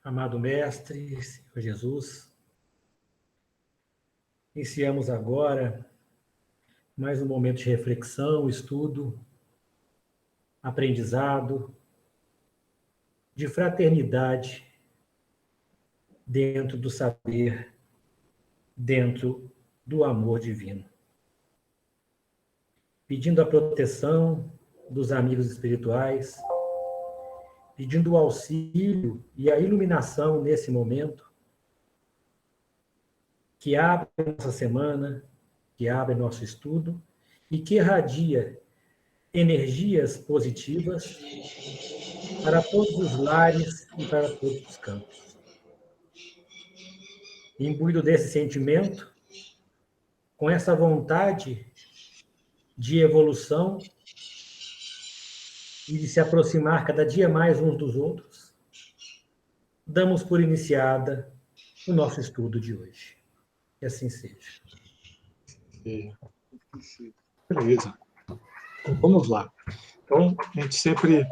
Amado Mestre, Senhor Jesus, iniciamos agora mais um momento de reflexão, estudo, aprendizado, de fraternidade dentro do saber, dentro do amor divino. Pedindo a proteção dos amigos espirituais, pedindo o auxílio e a iluminação nesse momento, que abre nossa semana, que abre nosso estudo e que irradia energias positivas para todos os lares e para todos os campos. Imbuído desse sentimento, com essa vontade de evolução e de se aproximar cada dia mais uns dos outros, damos por iniciada o nosso estudo de hoje. Que assim seja. Beleza. Então, vamos lá. Então, a gente sempre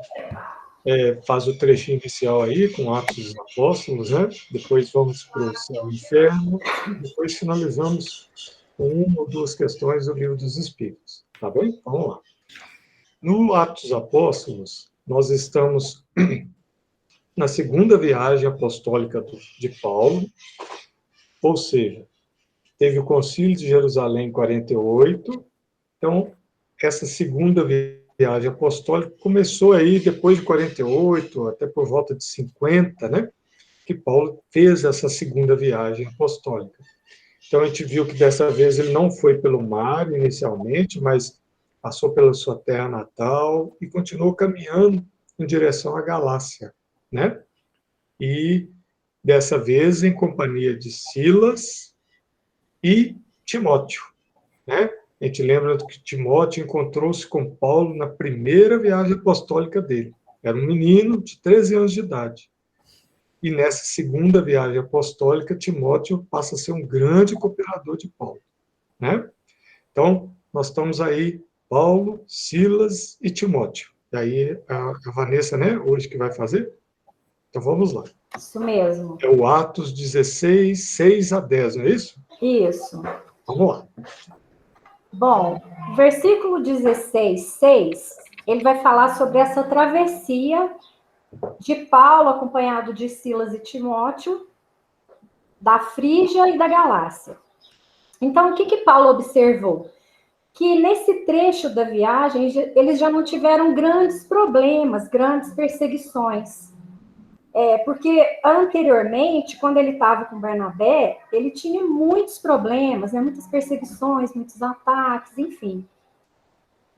faz o trechinho inicial aí, com Atos dos Apóstolos, né? Depois vamos para o Céu e Inferno, e depois finalizamos com uma ou duas questões do Livro dos Espíritos. Tá bem? Vamos lá. No Atos dos Apóstolos, nós estamos na segunda viagem apostólica de Paulo, ou seja, teve o Concílio de Jerusalém em 48, então, essa segunda viagem apostólica começou aí depois de 48, até por volta de 50, né? Que Paulo fez essa segunda viagem apostólica. Então, a gente viu que dessa vez ele não foi pelo mar inicialmente, mas passou pela sua terra natal e continuou caminhando em direção à Galácia, né? E dessa vez em companhia de Silas e Timóteo, né? A gente lembra que Timóteo encontrou-se com Paulo na primeira viagem apostólica dele. Era um menino de 13 anos de idade. E nessa segunda viagem apostólica, Timóteo passa a ser um grande cooperador de Paulo, né? Então, nós estamos aí, Paulo, Silas e Timóteo. E aí, a Vanessa, né, hoje que vai fazer? Então, vamos lá. Isso mesmo. É o Atos 16, 6 a 10, não é isso? Isso. Vamos lá. Bom, versículo 16, 6, ele vai falar sobre essa travessia de Paulo, acompanhado de Silas e Timóteo, da Frígia e da Galácia. Então, o que Paulo observou? Que nesse trecho da viagem, eles já não tiveram grandes problemas, grandes perseguições. Porque anteriormente, quando ele estava com Barnabé, ele tinha muitos problemas, né? Muitas perseguições, muitos ataques, enfim.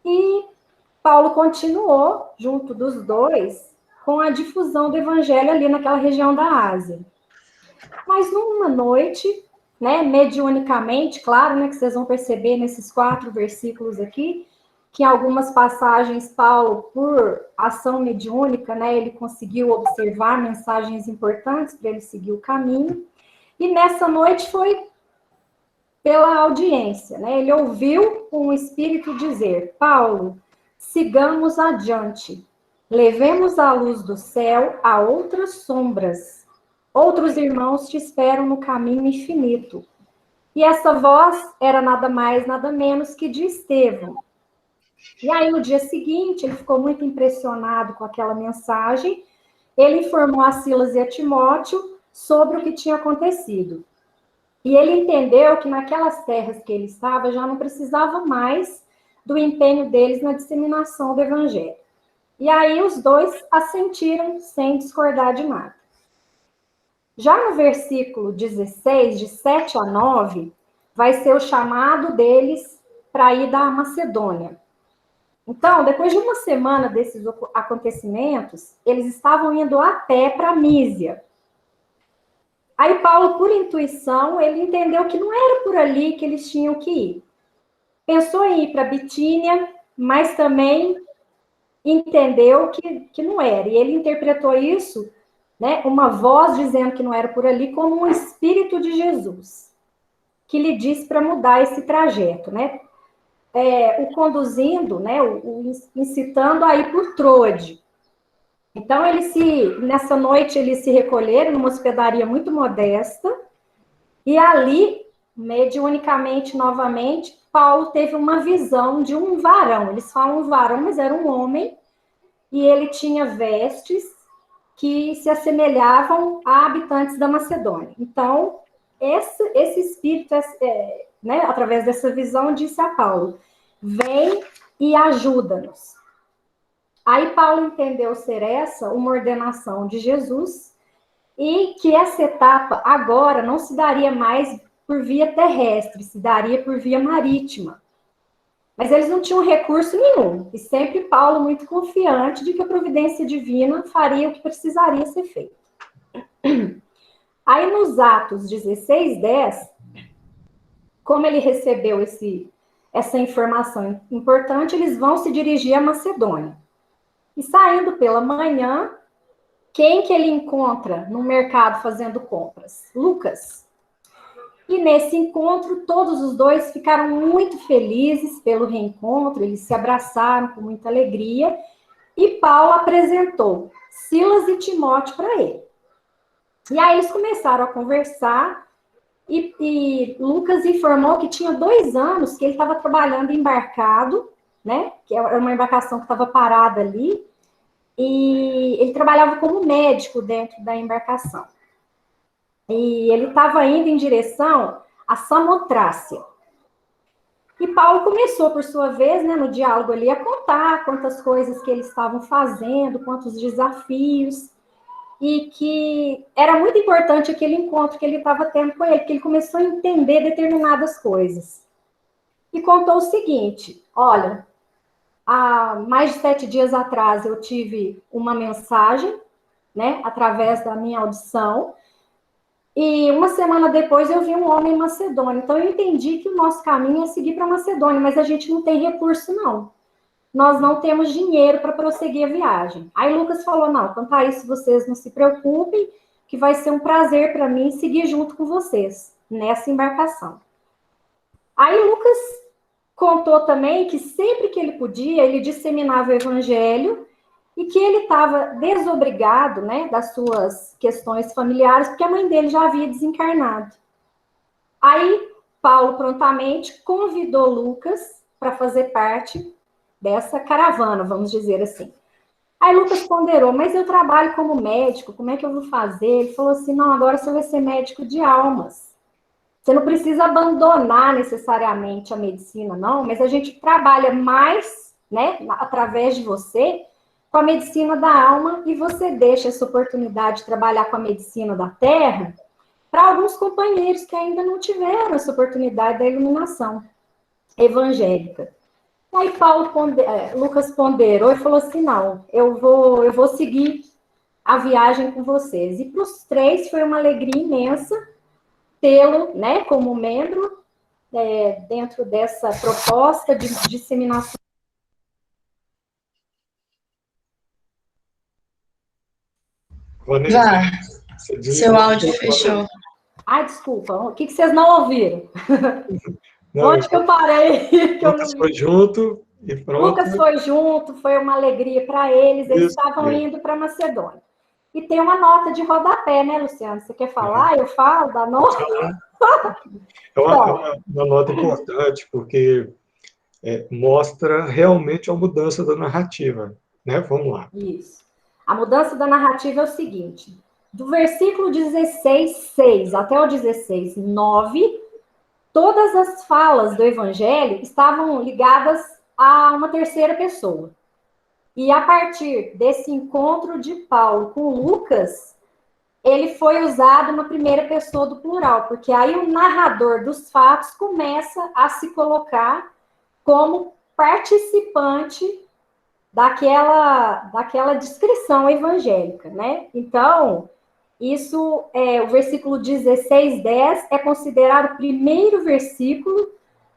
E Paulo continuou, junto dos dois, com a difusão do evangelho ali naquela região da Ásia. Mas numa noite, né, mediunicamente, claro, né, que vocês vão perceber nesses 4 versículos aqui, que em algumas passagens, Paulo, por ação mediúnica, né, ele conseguiu observar mensagens importantes para ele seguir o caminho. E nessa noite foi pela audiência, né? Ele ouviu um espírito dizer: Paulo, sigamos adiante, levemos a luz do céu a outras sombras. Outros irmãos te esperam no caminho infinito. E essa voz era nada mais, nada menos que de Estevão. E aí, no dia seguinte, ele ficou muito impressionado com aquela mensagem. Ele informou a Silas e a Timóteo sobre o que tinha acontecido. E ele entendeu que naquelas terras que ele estava, já não precisava mais do empenho deles na disseminação do evangelho. E aí, os dois assentiram sem discordar de nada. Já no versículo 16, de 7 a 9, vai ser o chamado deles para ir da Macedônia. Então, depois de uma semana desses acontecimentos, eles estavam indo a pé para Mísia. Aí Paulo, por intuição, ele entendeu que não era por ali que eles tinham que ir. Pensou em ir para Bitínia, mas também entendeu que não era. E ele interpretou isso, né, uma voz dizendo que não era por ali, como um espírito de Jesus, que lhe disse para mudar esse trajeto, né? O conduzindo, né, o incitando a ir por Troade. Então, nessa noite, eles se recolheram numa hospedaria muito modesta, e ali, mediunicamente, novamente, Paulo teve uma visão de um varão. Eles falam varão, mas era um homem, e ele tinha vestes que se assemelhavam a habitantes da Macedônia. Então, esse espírito, né, através dessa visão, disse a Paulo: vem e ajuda-nos. Aí Paulo entendeu ser essa uma ordenação de Jesus e que essa etapa agora não se daria mais por via terrestre, se daria por via marítima. Mas eles não tinham recurso nenhum. E sempre Paulo muito confiante de que a providência divina faria o que precisaria ser feito. Aí nos Atos 16:10, como ele recebeu essa informação importante, eles vão se dirigir à Macedônia. E saindo pela manhã, quem que ele encontra no mercado fazendo compras? Lucas. E nesse encontro, todos os dois ficaram muito felizes pelo reencontro, eles se abraçaram com muita alegria, e Paulo apresentou Silas e Timóteo para ele. E aí eles começaram a conversar, e Lucas informou que tinha 2 anos que ele estava trabalhando embarcado, né? Que era uma embarcação que estava parada ali, e ele trabalhava como médico dentro da embarcação. E ele estava indo em direção a Samotrácia. E Paulo começou, por sua vez, né, no diálogo ali, a contar quantas coisas que eles estavam fazendo, quantos desafios, e que era muito importante aquele encontro que ele estava tendo com ele, porque ele começou a entender determinadas coisas. E contou o seguinte: olha, há mais de 7 dias atrás eu tive uma mensagem, né, através da minha audição, e uma semana depois eu vi um homem em Macedônia. Então eu entendi que o nosso caminho é seguir para Macedônia, mas a gente não tem recurso, não. Nós não temos dinheiro para prosseguir a viagem. Aí Lucas falou: não, quanto a isso, vocês não se preocupem, que vai ser um prazer para mim seguir junto com vocês nessa embarcação. Aí Lucas contou também que sempre que ele podia, ele disseminava o evangelho e que ele estava desobrigado, né, das suas questões familiares, porque a mãe dele já havia desencarnado. Aí Paulo prontamente convidou Lucas para fazer parte dessa caravana, vamos dizer assim. Aí Lucas ponderou: mas eu trabalho como médico, como é que eu vou fazer? Ele falou assim: não, agora você vai ser médico de almas. Você não precisa abandonar necessariamente a medicina, não, mas a gente trabalha mais, né, através de você, com a medicina da alma, e você deixa essa oportunidade de trabalhar com a medicina da terra para alguns companheiros que ainda não tiveram essa oportunidade da iluminação evangélica. Aí Lucas ponderou e falou assim: não, eu vou seguir a viagem com vocês. E para os 3 foi uma alegria imensa tê-lo, né, como membro dentro dessa proposta de disseminação. Vanessa, Seu áudio fechou. Ai, desculpa, o que vocês não ouviram? Não, Onde que eu parei? Lucas foi junto e pronto. Lucas foi junto, foi uma alegria para eles, eles estavam indo para Macedônia. E tem uma nota de rodapé, né, Luciano? Você quer falar? Eu falo da nota? É uma nota importante, porque mostra realmente a mudança da narrativa, né? Vamos lá. Isso. A mudança da narrativa é o seguinte: do versículo 16:6 até o 16:9, todas as falas do Evangelho estavam ligadas a uma terceira pessoa. E a partir desse encontro de Paulo com Lucas, ele foi usado na primeira pessoa do plural, porque aí o narrador dos fatos começa a se colocar como participante daquela descrição evangélica, né? Então, isso o versículo 16:10 é considerado o primeiro versículo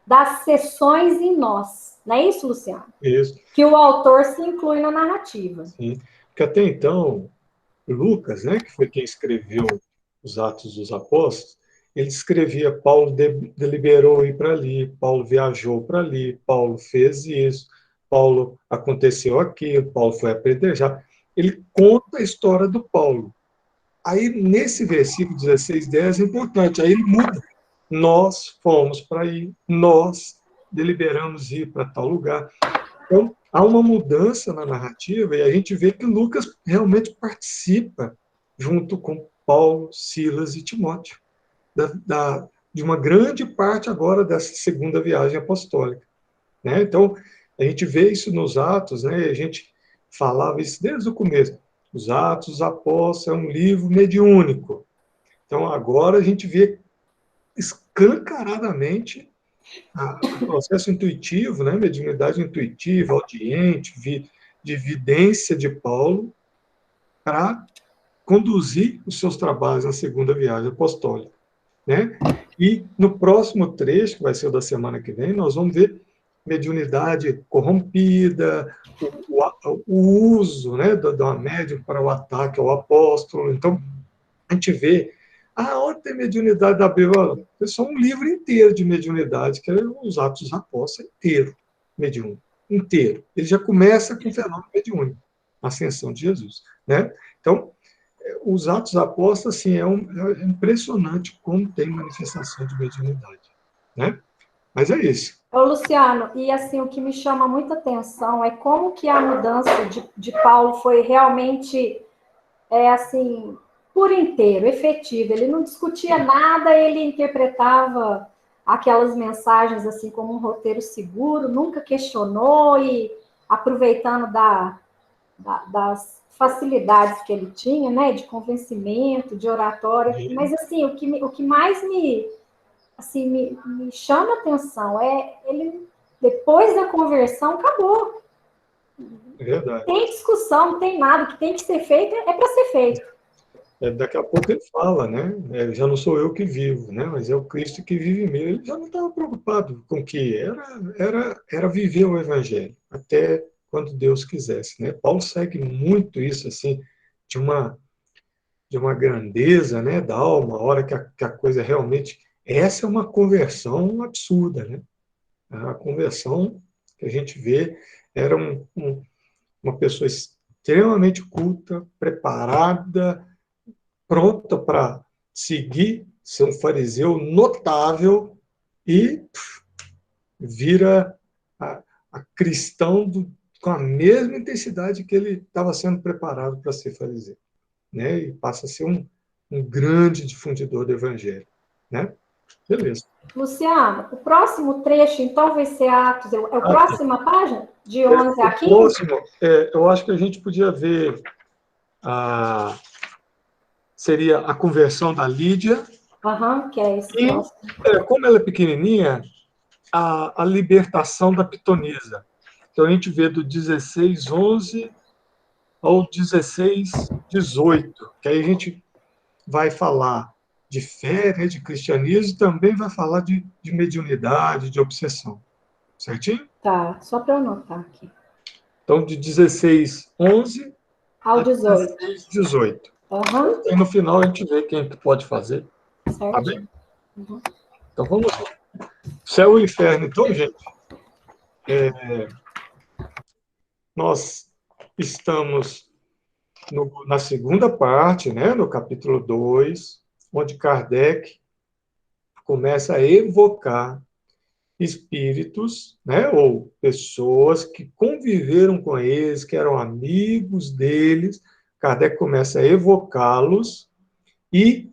das sessões em nós. Não é isso, Luciano? Isso. Que o autor se inclui na narrativa. Sim. Porque até então, Lucas, né, que foi quem escreveu os Atos dos Apóstolos, ele escrevia: Paulo deliberou ir para ali, Paulo viajou para ali, Paulo fez isso, Paulo aconteceu aquilo, Paulo foi apedrejado. ele conta a história do Paulo. Aí, nesse versículo 16:10 é importante, aí ele muda. Nós fomos para aí, nós deliberamos ir para tal lugar. Então, há uma mudança na narrativa e a gente vê que Lucas realmente participa, junto com Paulo, Silas e Timóteo, de uma grande parte agora dessa segunda viagem apostólica. Né? Então, a gente vê isso nos Atos, né? A gente falava isso desde o começo. Os Atos dos Apóstolos é um livro mediúnico. Então, agora a gente vê escancaradamente o processo intuitivo, né? Mediunidade intuitiva, audiente, de evidência de Paulo, para conduzir os seus trabalhos na segunda viagem apostólica. Né? E no próximo trecho, que vai ser o da semana que vem, nós vamos ver mediunidade corrompida, o uso, né, da médium para o ataque ao apóstolo. Então, a gente vê, onde tem mediunidade da Bíblia? É só um livro inteiro de mediunidade, que é os Atos dos Apóstolos, inteiro, mediúnico, inteiro. Ele já começa com o fenômeno mediúnico, a ascensão de Jesus. Né? Então, os Atos Apóstolos, assim, é impressionante como tem manifestação de mediunidade. Né? Mas é isso. Ô, Luciano, e assim, o que me chama muita atenção é como que a mudança de Paulo foi realmente, assim, por inteiro, efetiva. Ele não discutia nada, ele interpretava aquelas mensagens assim como um roteiro seguro, nunca questionou e aproveitando das facilidades que ele tinha, né, de convencimento, de oratória. Mas assim, o que mais assim, me chama atenção ele, depois da conversão, acabou. É verdade. Tem discussão, não tem nada. O que tem que ser feito é para ser feito. Daqui a pouco ele fala, né? Já não sou eu que vivo, né? Mas é o Cristo que vive em mim. Ele já não estava preocupado com o que era viver o Evangelho, até quando Deus quisesse, né? Paulo segue muito isso, assim, de uma grandeza, né, da alma, a hora que a coisa realmente... Essa é uma conversão absurda, né? A conversão que a gente vê era uma pessoa extremamente culta, preparada, pronta para seguir, ser um fariseu notável e vira a cristão com a mesma intensidade que ele estava sendo preparado para ser fariseu. Né? E passa a ser um grande difundidor do evangelho. Né? Beleza. Luciano, o próximo trecho, então, vai ser Atos. É a próxima página? De 11 a 15? Próximo, eu acho que a gente podia ver seria a conversão da Lídia. Que é esse próximo. Como ela é pequenininha, a libertação da pitonisa. Então, a gente vê do 16:11 ao 16:18, que aí a gente vai falar de fé, né, de cristianismo, e também vai falar de mediunidade, de obsessão. Certinho? Tá, só para eu anotar aqui. Então, de 16:11 ao 18. 16:18. E no final a gente vê quem pode fazer. Certo. Tá bem? Então, vamos lá. Céu e inferno. Então, gente, nós estamos na segunda parte, né, no capítulo 2, onde Kardec começa a evocar espíritos, né, ou pessoas que conviveram com eles, que eram amigos deles. Kardec começa a evocá-los e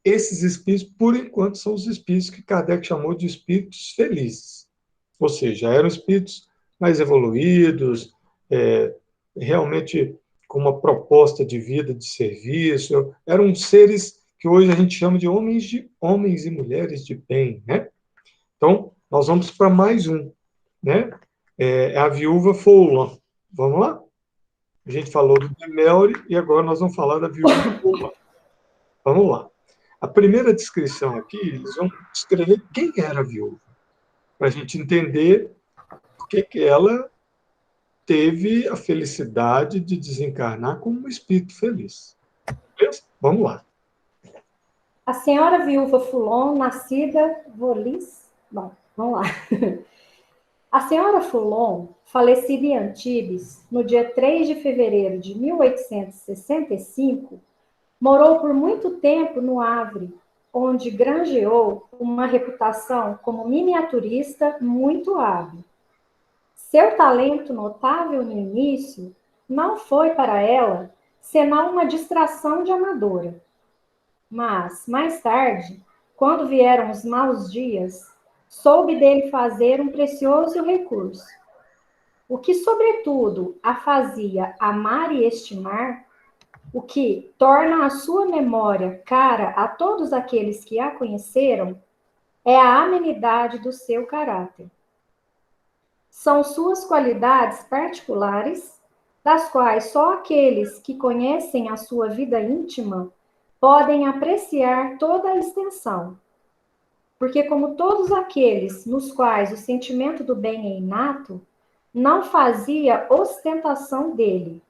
esses espíritos, por enquanto, são os espíritos que Kardec chamou de espíritos felizes. Ou seja, eram espíritos mais evoluídos, realmente com uma proposta de vida, de serviço. Eram seres que hoje a gente chama de homens e mulheres de bem. Né? Então, nós vamos para mais um. Né? É a viúva Foulan. Vamos lá? A gente falou do Demelry e agora nós vamos falar da viúva Foulan. Vamos lá. A primeira descrição aqui, eles vão descrever quem era a viúva, para a gente entender por que ela teve a felicidade de desencarnar como um espírito feliz. Beleza? Vamos lá. A senhora viúva Foulon, nascida Volis... Bom, vamos lá. A senhora Foulon, falecida em Antibes, no dia 3 de fevereiro de 1865, morou por muito tempo no Havre, onde granjeou uma reputação como miniaturista muito hábil. Seu talento notável no início não foi para ela senão uma distração de amadora. Mas, mais tarde, quando vieram os maus dias, soube dele fazer um precioso recurso. O que, sobretudo, a fazia amar e estimar, o que torna a sua memória cara a todos aqueles que a conheceram, é a amenidade do seu caráter. São suas qualidades particulares, das quais só aqueles que conhecem a sua vida íntima podem apreciar toda a extensão. Porque, como todos aqueles nos quais o sentimento do bem é inato, não fazia ostentação dele,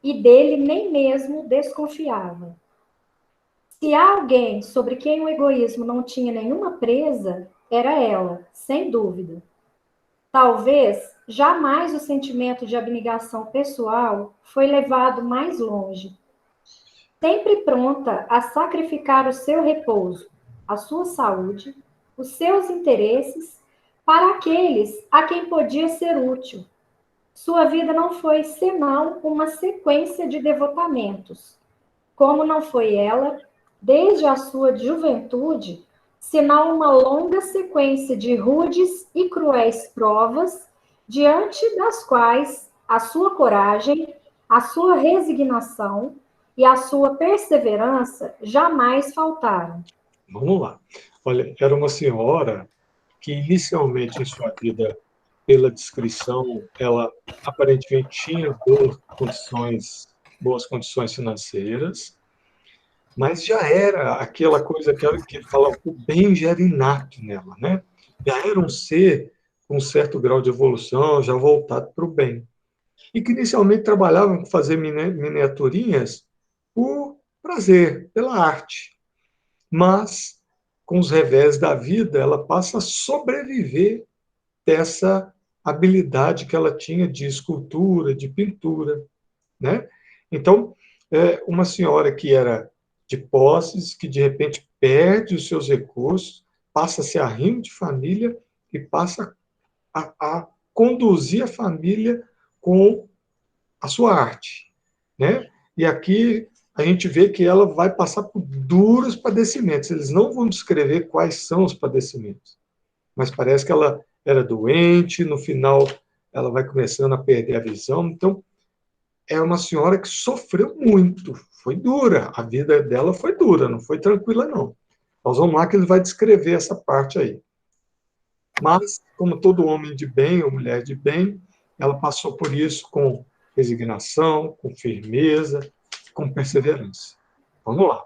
e dele nem mesmo desconfiava. Se há alguém sobre quem o egoísmo não tinha nenhuma presa, era ela, sem dúvida. Talvez jamais o sentimento de abnegação pessoal foi levado mais longe. Sempre pronta a sacrificar o seu repouso, a sua saúde, os seus interesses, para aqueles a quem podia ser útil. Sua vida não foi senão uma sequência de devotamentos, como não foi ela, desde a sua juventude, senão uma longa sequência de rudes e cruéis provas, diante das quais a sua coragem, a sua resignação e a sua perseverança jamais faltaram. Vamos lá. Olha, era uma senhora que inicialmente em sua vida, pela descrição, ela aparentemente tinha boas condições financeiras, mas já era aquela coisa que fala, o bem já era inato nela, né? Já era um ser com um certo grau de evolução, já voltado para o bem. E que inicialmente trabalhava com fazer miniaturinhas por prazer, pela arte. Mas, com os revés da vida, ela passa a sobreviver dessa habilidade que ela tinha de escultura, de pintura, né? Então, uma senhora que era de posses, que de repente perde os seus recursos, passa a ser arrimo de família e passa a conduzir a família com a sua arte, né? E aqui a gente vê que ela vai passar por duros padecimentos. Eles não vão descrever quais são os padecimentos, mas parece que ela era doente, no final ela vai começando a perder a visão. Então, é uma senhora que sofreu muito, foi dura, a vida dela foi dura, não foi tranquila, não. Nós vamos lá que ele vai descrever essa parte aí. Mas, como todo homem de bem ou mulher de bem, ela passou por isso com resignação, com firmeza, com perseverança. Vamos lá.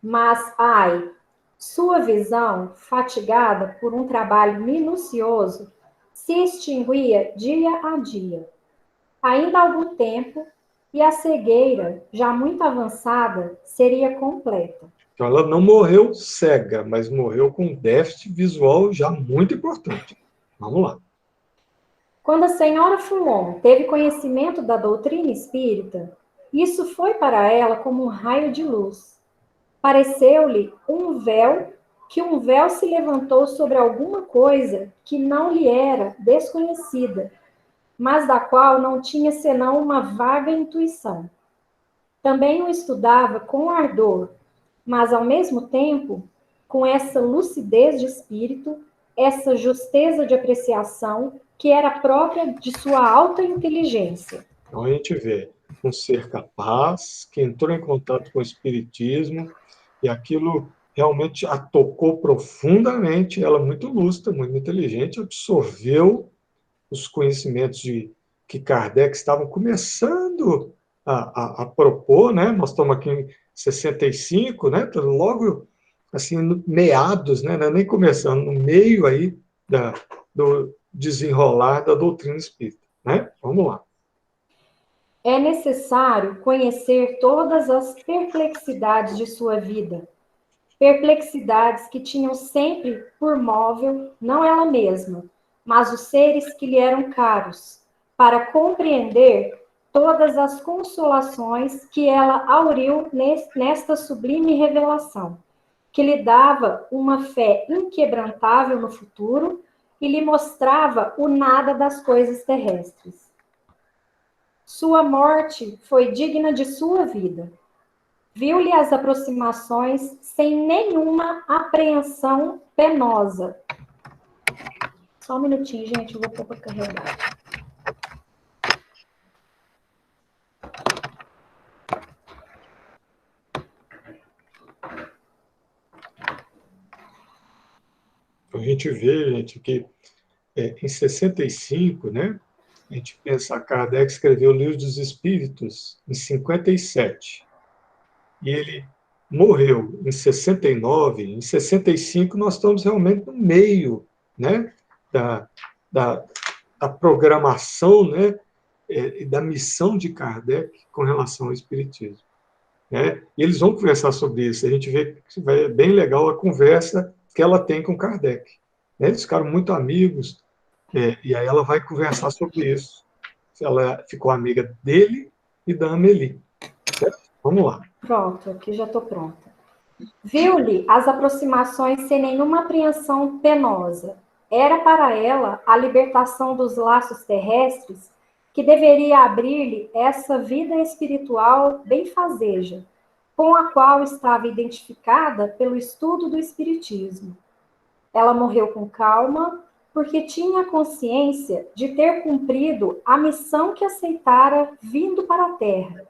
Mas, ai, sua visão, fatigada por um trabalho minucioso, se extinguia dia a dia. Ainda algum tempo, e a cegueira, já muito avançada, seria completa. Então, ela não morreu cega, mas morreu com um déficit visual já muito importante. Vamos lá. Quando a senhora Foulon teve conhecimento da doutrina espírita, isso foi para ela como um raio de luz. Pareceu-lhe que um véu se levantou sobre alguma coisa que não lhe era desconhecida, mas da qual não tinha senão uma vaga intuição. Também o estudava com ardor, mas ao mesmo tempo, com essa lucidez de espírito, essa justeza de apreciação que era própria de sua alta inteligência. Então a gente vê um ser capaz, que entrou em contato com o espiritismo, e aquilo realmente a tocou profundamente, ela muito lúcida, muito inteligente, absorveu os conhecimentos que Kardec estavam começando a propor, né? Nós estamos aqui em 65, né? Logo assim, no meados, né? Nem começando, no meio aí do desenrolar da doutrina espírita, né? Vamos lá. É necessário conhecer todas as perplexidades de sua vida, perplexidades que tinham sempre por móvel, não ela mesma, mas os seres que lhe eram caros, para compreender todas as consolações que ela auriu nesta sublime revelação, que lhe dava uma fé inquebrantável no futuro e lhe mostrava o nada das coisas terrestres. Sua morte foi digna de sua vida. Viu-lhe as aproximações sem nenhuma apreensão penosa. Só um minutinho, gente, eu vou pôr para carregar. A gente vê, gente, que em 65, né, a gente pensa, Kardec escreveu o Livro dos Espíritos em 57. E ele morreu em 69, em 65 nós estamos realmente no meio, né, da programação, né, e da missão de Kardec com relação ao Espiritismo. Né? E eles vão conversar sobre isso. A gente vê que é bem legal a conversa que ela tem com Kardec. Né? Eles ficaram muito amigos, e aí ela vai conversar sobre isso. Ela ficou amiga dele e da Amélie. Certo? Vamos lá. Pronto, aqui já estou pronta. Viu-lhe as aproximações sem nenhuma apreensão penosa. Era para ela a libertação dos laços terrestres que deveria abrir-lhe essa vida espiritual benfazeja, com a qual estava identificada pelo estudo do Espiritismo. Ela morreu com calma, porque tinha consciência de ter cumprido a missão que aceitara vindo para a Terra,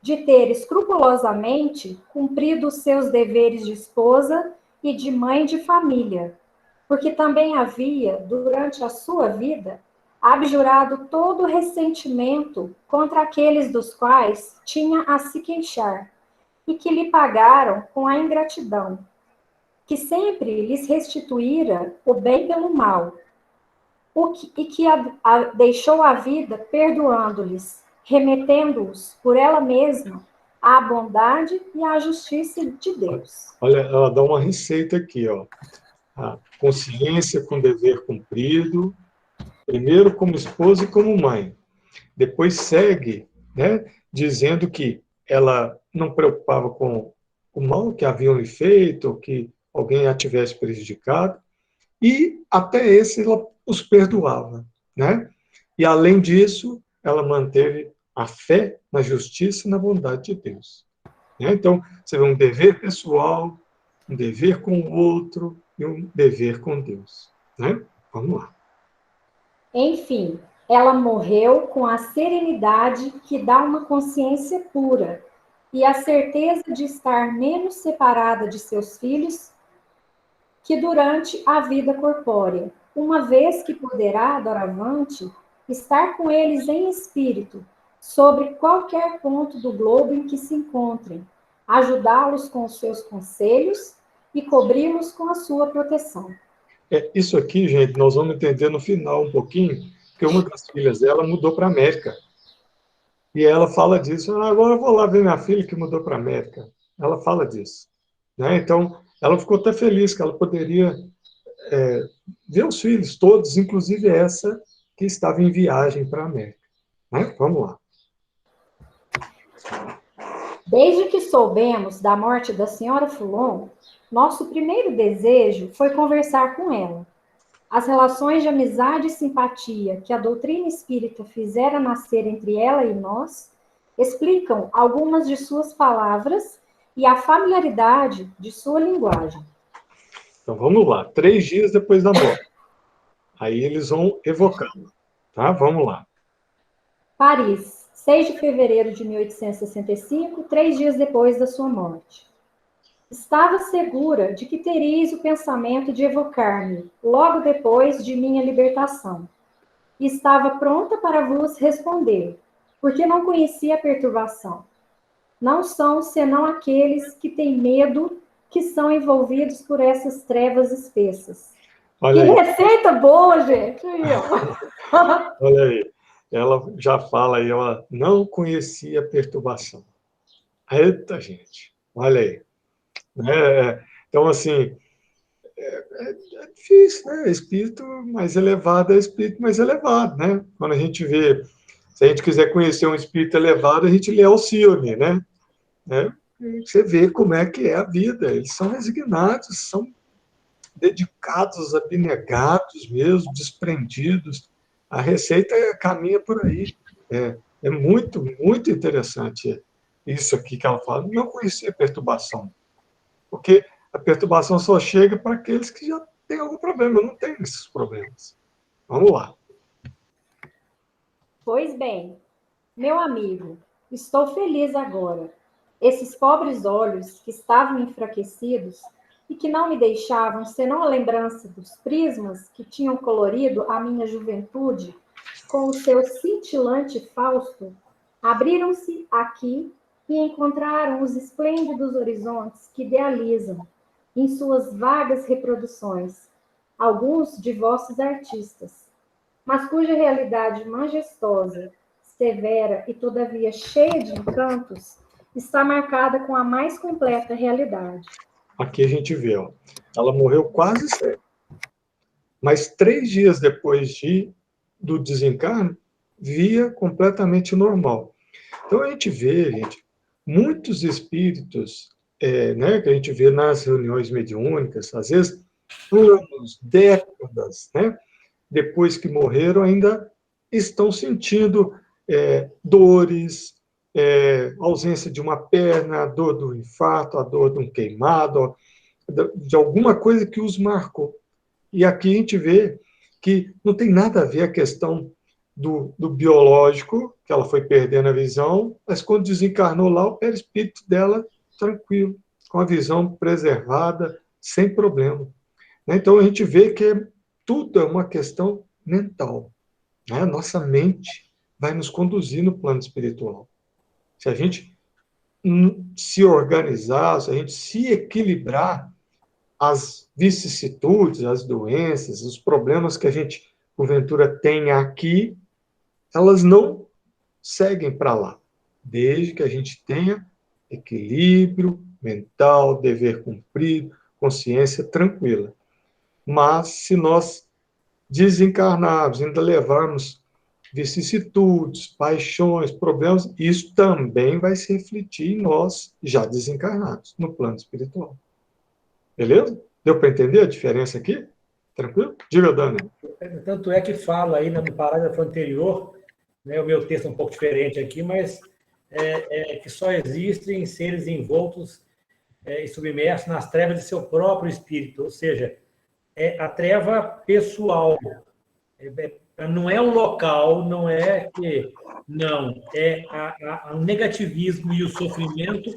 de ter escrupulosamente cumprido os seus deveres de esposa e de mãe de família, porque também havia, durante a sua vida, abjurado todo ressentimento contra aqueles dos quais tinha a se queixar, e que lhe pagaram com a ingratidão, que sempre lhes restituíra o bem pelo mal, e que deixou a vida perdoando-lhes, remetendo-os por ela mesma à bondade e à justiça de Deus. Olha, ela dá uma receita aqui, ó. A consciência com dever cumprido, primeiro como esposa e como mãe. Depois segue, né, dizendo que ela não preocupava com o mal que haviam lhe feito, ou que alguém a tivesse prejudicado, e até esse ela os perdoava, né? E além disso, ela manteve a fé na justiça e na bondade de Deus. Né? Então, você vê um dever pessoal, um dever com o outro e um dever com Deus. Né? Vamos lá. Enfim, ela morreu com a serenidade que dá uma consciência pura e a certeza de estar menos separada de seus filhos que durante a vida corpórea, uma vez que poderá, doravante, estar com eles em espírito, sobre qualquer ponto do globo em que se encontrem, ajudá-los com os seus conselhos e cobri-los com a sua proteção. Isso aqui, gente, nós vamos entender no final um pouquinho, que uma das filhas dela mudou para a América. E ela fala disso, agora eu vou lá ver minha filha que mudou para a América. Ela fala disso. Né? Então, ela ficou até feliz que ela poderia ver os filhos todos, inclusive essa que estava em viagem para a América. Né? Vamos lá. Desde que soubemos da morte da senhora Foulon, nosso primeiro desejo foi conversar com ela. As relações de amizade e simpatia que a doutrina espírita fizera nascer entre ela e nós explicam algumas de suas palavras e a familiaridade de sua linguagem. Então vamos lá, 3 dias depois da morte. Aí eles vão evocando. Tá? Vamos lá. Paris, 6 de fevereiro de 1865, 3 dias depois da sua morte. Estava segura de que teríeis o pensamento de evocar-me, logo depois de minha libertação. E estava pronta para vos responder, porque não conhecia a perturbação. Não são senão aqueles que têm medo, que são envolvidos por essas trevas espessas. Olha que aí. Receita boa, gente! Olha aí. Ela já fala aí, ela não conhecia a perturbação. Eita, gente. Olha aí. Então, assim, é difícil, né? Espírito mais elevado é espírito mais elevado, né? Quando a gente vê, se a gente quiser conhecer um espírito elevado, a gente lê Alcione, né? Você vê como é que é a vida. Eles são resignados, são dedicados, abnegados mesmo, desprendidos. A receita caminha por aí. É muito, muito interessante isso aqui que ela fala. Não conhecia perturbação, porque a perturbação só chega para aqueles que já têm algum problema. Eu não tenho esses problemas. Vamos lá. Pois bem, meu amigo, estou feliz agora. Esses pobres olhos que estavam enfraquecidos e que não me deixavam senão a lembrança dos prismas que tinham colorido a minha juventude com o seu cintilante fausto, abriram-se aqui e encontraram os esplêndidos horizontes que idealizam, em suas vagas reproduções, alguns de vossos artistas, mas cuja realidade majestosa, severa e todavia cheia de encantos, está marcada com a mais completa realidade. Aqui a gente vê, ó, ela morreu quase cega, mas 3 dias depois do desencarne, via completamente normal. Então a gente vê, gente, muitos espíritos, né, que a gente vê nas reuniões mediúnicas, às vezes anos, décadas, né, depois que morreram, ainda estão sentindo dores, ausência de uma perna, a dor do infarto, a dor de um queimado, de alguma coisa que os marcou. E aqui a gente vê que não tem nada a ver a questão do biológico, que ela foi perdendo a visão, mas quando desencarnou lá, o perispírito dela tranquilo, com a visão preservada, sem problema. Então a gente vê que tudo é uma questão mental. Né? Nossa mente vai nos conduzir no plano espiritual. Se a gente se organizar, se a gente se equilibrar, as vicissitudes, as doenças, os problemas que a gente, porventura, tem aqui, elas não seguem para lá, desde que a gente tenha equilíbrio mental, dever cumprido, consciência tranquila. Mas, se nós desencarnarmos, ainda levarmos vicissitudes, paixões, problemas, isso também vai se refletir em nós, já desencarnados, no plano espiritual. Beleza? Deu para entender a diferença aqui? Tranquilo? Diga, Dani. Tanto é que fala aí no parágrafo anterior, né, o meu texto é um pouco diferente aqui, mas que só existem seres envoltos e submersos nas trevas de seu próprio espírito, ou seja, a treva pessoal. Não é um local, não é que... Não, o negativismo e o sofrimento,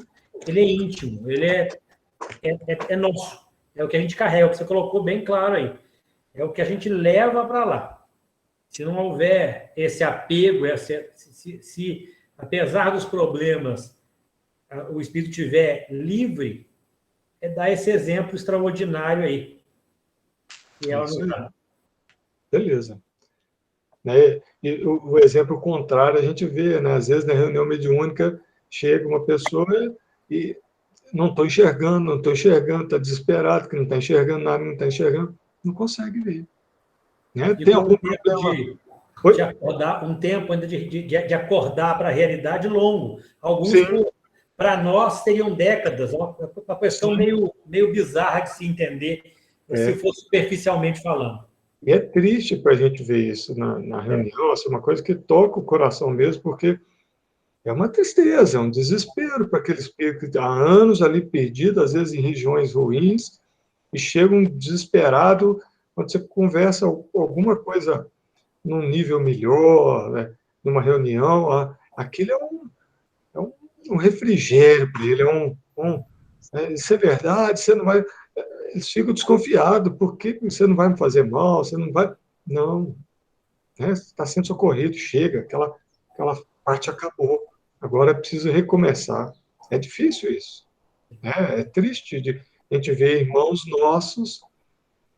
ele é íntimo, ele é nosso. É o que a gente carrega, o que você colocou bem claro aí. É o que a gente leva para lá. Se não houver esse apego, se apesar dos problemas, o espírito estiver livre, dar esse exemplo extraordinário aí. E ela não está. Beleza. Né? E o exemplo contrário a gente vê, né? Às vezes na reunião mediúnica chega uma pessoa e não estou enxergando, está desesperado, que não está enxergando nada, não está enxergando, não consegue ver. Né? Tem algum problema? De acordar, um tempo ainda de acordar para a realidade longo. Alguns, para nós, seriam décadas. Uma questão meio bizarra de se entender, se for superficialmente falando. E é triste para a gente ver isso na reunião, assim, uma coisa que toca o coração mesmo, porque é uma tristeza, é um desespero para aquele espírito que há anos ali perdido, às vezes em regiões ruins, e chega um desesperado quando você conversa alguma coisa num nível melhor, né, numa reunião, aquilo é um refrigério para ele, isso é verdade, você não vai... Eles ficam desconfiados, por que você não vai me fazer mal, você não vai... Não, né, está sendo socorrido, chega, aquela parte acabou, agora é preciso recomeçar. É difícil isso, né? É triste a gente ver irmãos nossos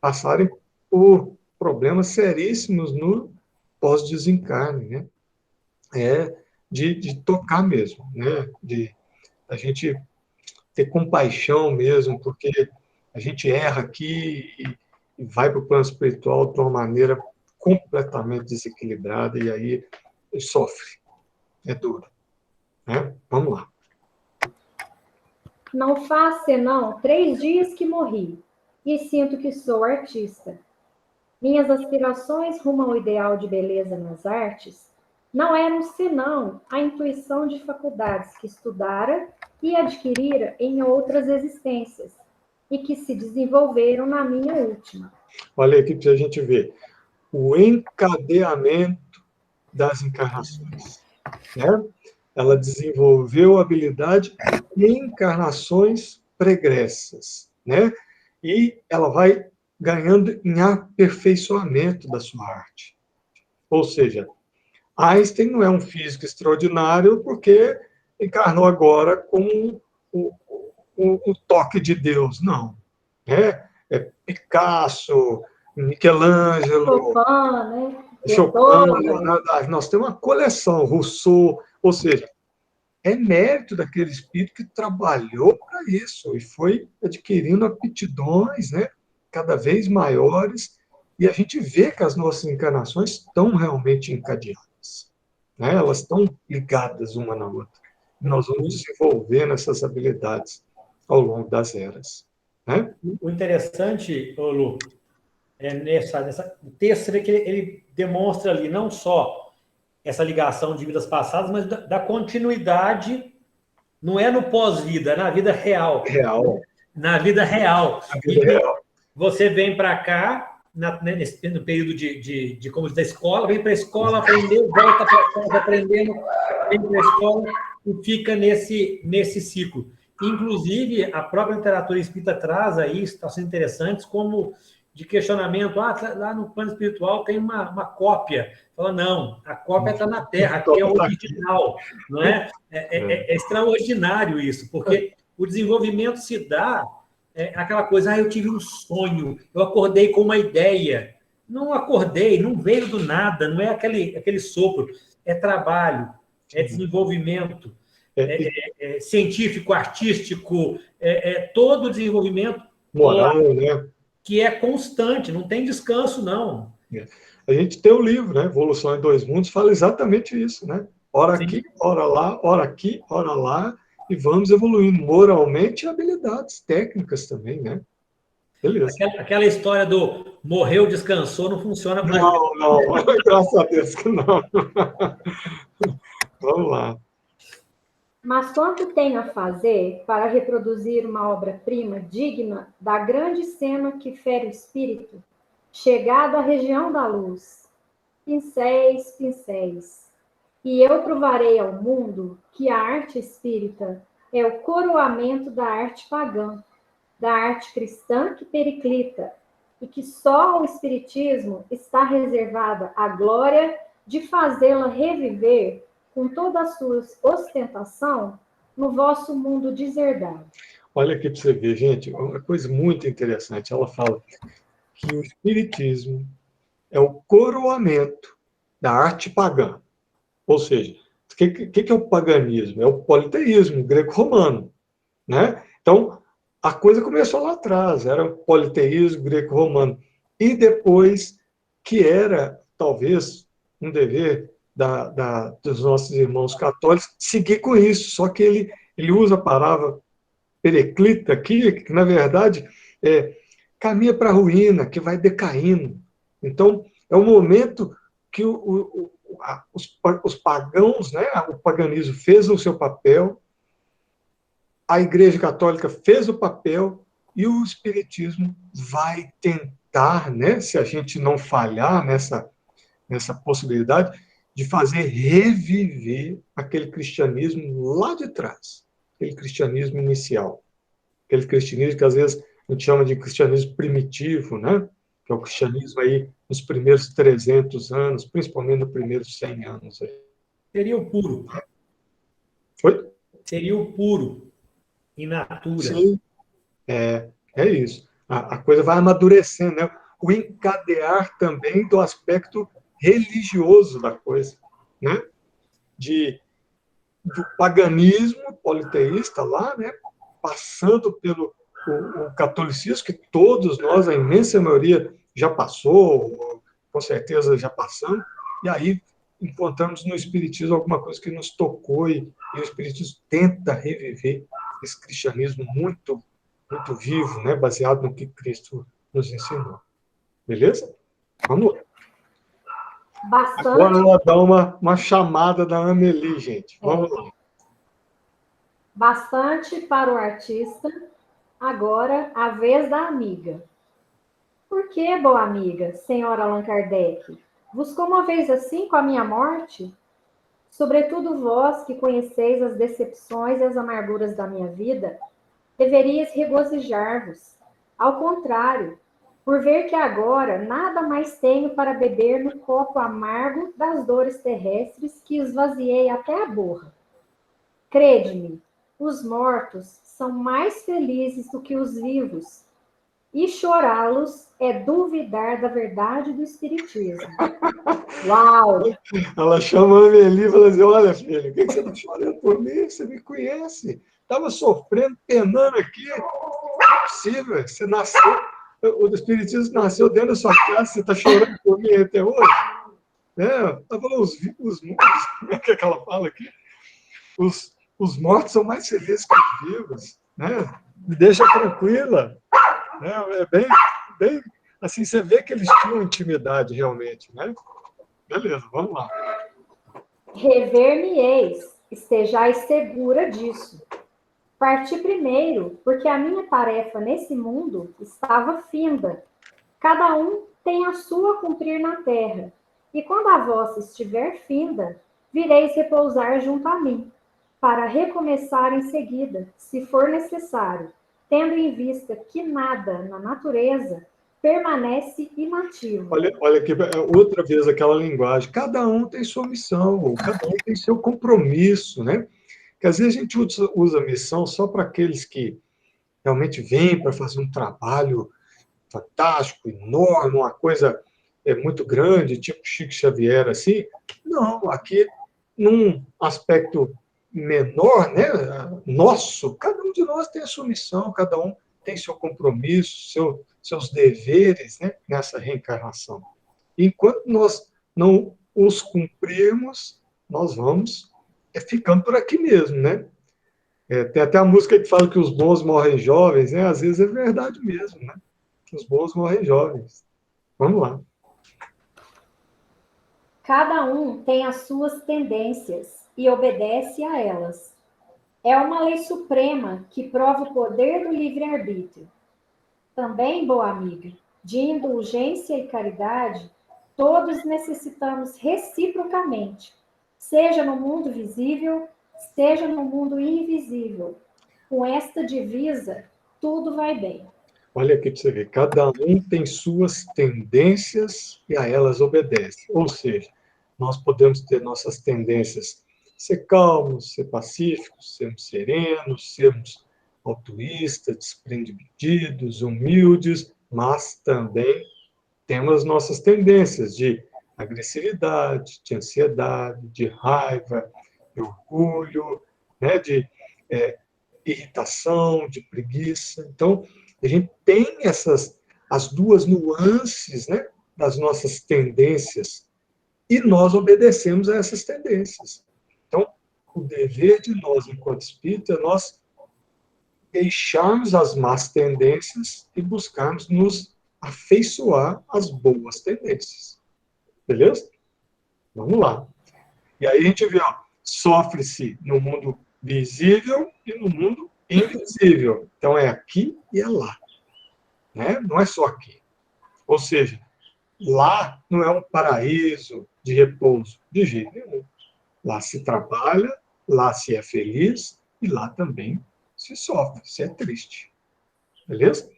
passarem por problemas seríssimos no pós-desencarne, né? De tocar mesmo, né? De a gente ter compaixão mesmo, porque a gente erra aqui e vai para o plano espiritual de uma maneira completamente desequilibrada, e aí sofre. É duro. Né? Vamos lá. Não faz senão 3 dias que morri, e sinto que sou artista. Minhas aspirações rumo ao ideal de beleza nas artes não eram senão a intuição de faculdades que estudara e adquirira em outras existências, e que se desenvolveram na minha última. Olha aqui para a gente ver. O encadeamento das encarnações. Né? Ela desenvolveu habilidade em encarnações pregressas. Né? E ela vai ganhando em aperfeiçoamento da sua arte. Ou seja, Einstein não é um físico extraordinário porque encarnou agora com o toque de Deus. Não. É Picasso, Michelangelo, Chopin, Leonardo da Vinci. Nós temos uma coleção, Rousseau, ou seja, é mérito daquele espírito que trabalhou para isso e foi adquirindo aptidões, né, cada vez maiores, e a gente vê que as nossas encarnações estão realmente encadeadas, né? Elas estão ligadas uma na outra. E nós vamos desenvolvendo essas habilidades ao longo das eras. Né? O interessante, Lu, o texto que ele demonstra ali não só essa ligação de vidas passadas, mas da continuidade, não é no pós-vida, é na vida real. Na vida real. Você vem para cá, no período como da escola, vem para a escola, aprendeu, volta para casa aprendendo, vem para a escola e fica nesse ciclo. Inclusive, a própria literatura espírita traz aí situações interessantes, como de questionamento, lá no plano espiritual tem uma cópia. Fala, não, a cópia está na Terra, que é o original. Não é? É extraordinário isso, porque o desenvolvimento se dá aquela coisa, eu tive um sonho, eu acordei com uma ideia. Não acordei, não veio do nada, não é aquele sopro, é trabalho, é desenvolvimento. Científico, artístico, todo o desenvolvimento moral, né? Que é constante, não tem descanso, não. A gente tem o livro, né? Evolução em Dois Mundos, fala exatamente isso, né? Ora aqui, ora lá, ora aqui, ora lá, e vamos evoluindo moralmente e habilidades técnicas também, né? Beleza. Aquela história do morreu, descansou, não funciona para Não, graças a Deus que não. Vamos lá. Mas quanto tenho a fazer para reproduzir uma obra-prima digna da grande cena que fere o espírito, chegado à região da luz? Pincéis, pincéis. E eu provarei ao mundo que a arte espírita é o coroamento da arte pagã, da arte cristã que periclita, e que só ao espiritismo está reservada a glória de fazê-la reviver com toda a sua ostentação, no vosso mundo deserdado. Olha aqui para você ver, gente, uma coisa muito interessante. Ela fala que o espiritismo é o coroamento da arte pagã. Ou seja, o que é o paganismo? É o politeísmo greco-romano. Né? Então, a coisa começou lá atrás, era o politeísmo greco-romano. E depois, que era, talvez, um dever dos nossos irmãos católicos, seguir com isso. Só que ele usa a palavra periclita aqui, que na verdade caminha para a ruína, que vai decaindo. Então, é um momento que os pagãos, né, o paganismo fez o seu papel, a Igreja Católica fez o papel, e o Espiritismo vai tentar, né, se a gente não falhar nessa possibilidade, de fazer reviver aquele cristianismo lá de trás, aquele cristianismo inicial, aquele cristianismo que às vezes a gente chama de cristianismo primitivo, né? Que é o cristianismo aí nos primeiros 300 anos, principalmente nos primeiros 100 anos. Seria o puro. Foi? Seria o puro, in natura. Sim, é isso. A coisa vai amadurecendo, né? O encadear também do aspecto religioso da coisa, né? Do paganismo politeísta lá, né? Passando pelo o catolicismo, que todos nós, a imensa maioria, já passou, com certeza já passamos, e aí encontramos no Espiritismo alguma coisa que nos tocou, e o Espiritismo tenta reviver esse cristianismo muito, muito vivo, né, baseado no que Cristo nos ensinou. Beleza? Vamos lá. Bastante. Agora ela dá uma chamada da Amélie, gente. Vamos lá. Bastante para o artista. Agora, a vez da amiga. Por que, boa amiga, senhora Allan Kardec, vos comoveis assim com a minha morte? Sobretudo vós, que conheceis as decepções e as amarguras da minha vida, deveríeis regozijar-vos. Ao contrário, por ver que agora nada mais tenho para beber no copo amargo das dores terrestres que esvaziei até a borra. Crede-me, os mortos são mais felizes do que os vivos, e chorá-los é duvidar da verdade do Espiritismo. Uau! Ela chama a Amélie e fala assim, olha, filho, por que você está chorando por mim? Você me conhece. Estava sofrendo, penando aqui. Não é possível. Você nasceu, o Espiritismo nasceu dentro da sua casa, você está chorando por mim até hoje? Ela falou, os mortos, como é que ela fala aqui? Os mortos são mais felizes que os vivos. Né? Me deixa tranquila. É bem, assim, você vê que eles tinham intimidade realmente, né? Beleza, vamos lá. Rever-me-eis, estejais segura disso. Parti primeiro, porque a minha tarefa nesse mundo estava finda. Cada um tem a sua a cumprir na terra, e quando a vossa estiver finda, vireis repousar junto a mim, para recomeçar em seguida, se for necessário, tendo em vista que nada na natureza permanece inativo. Olha aqui, outra vez aquela linguagem. Cada um tem sua missão, cada um tem seu compromisso, né? Que às vezes a gente usa missão só para aqueles que realmente vêm para fazer um trabalho fantástico, enorme, uma coisa muito grande, tipo Chico Xavier, assim. Não, aqui, num aspecto menor, né, nosso, cada um de nós tem a sua missão, cada um tem seu compromisso, seus deveres, né, nessa reencarnação. Enquanto nós não os cumprirmos, nós vamos ficando por aqui mesmo, né? Tem até a música que fala que os bons morrem jovens, né? Às vezes é verdade mesmo, né? Os bons morrem jovens. Vamos lá. Cada um tem as suas tendências e obedece a elas. É uma lei suprema que prova o poder do livre-arbítrio. Também, boa amiga, de indulgência e caridade, todos necessitamos reciprocamente, seja no mundo visível, seja no mundo invisível. Com esta divisa, tudo vai bem. Olha aqui para você ver, cada um tem suas tendências e a elas obedece. Ou seja, nós podemos ter nossas tendências, ser calmos, ser pacíficos, sermos serenos, sermos altruístas, desprendidos, humildes, mas também temos nossas tendências de agressividade, de ansiedade, de raiva, de orgulho, né, de irritação, de preguiça. Então, a gente tem as duas nuances, né, das nossas tendências e nós obedecemos a essas tendências. Então, o dever de nós, enquanto espírita, é nós deixarmos as más tendências e buscarmos nos afeiçoar às boas tendências. Beleza? Vamos lá. E aí a gente vê, ó, sofre-se no mundo visível e no mundo invisível. Então é aqui e é lá. Né? Não é só aqui. Ou seja, lá não é um paraíso de repouso, de jeito nenhum. Lá se trabalha, lá se é feliz e lá também se sofre, se é triste. Beleza?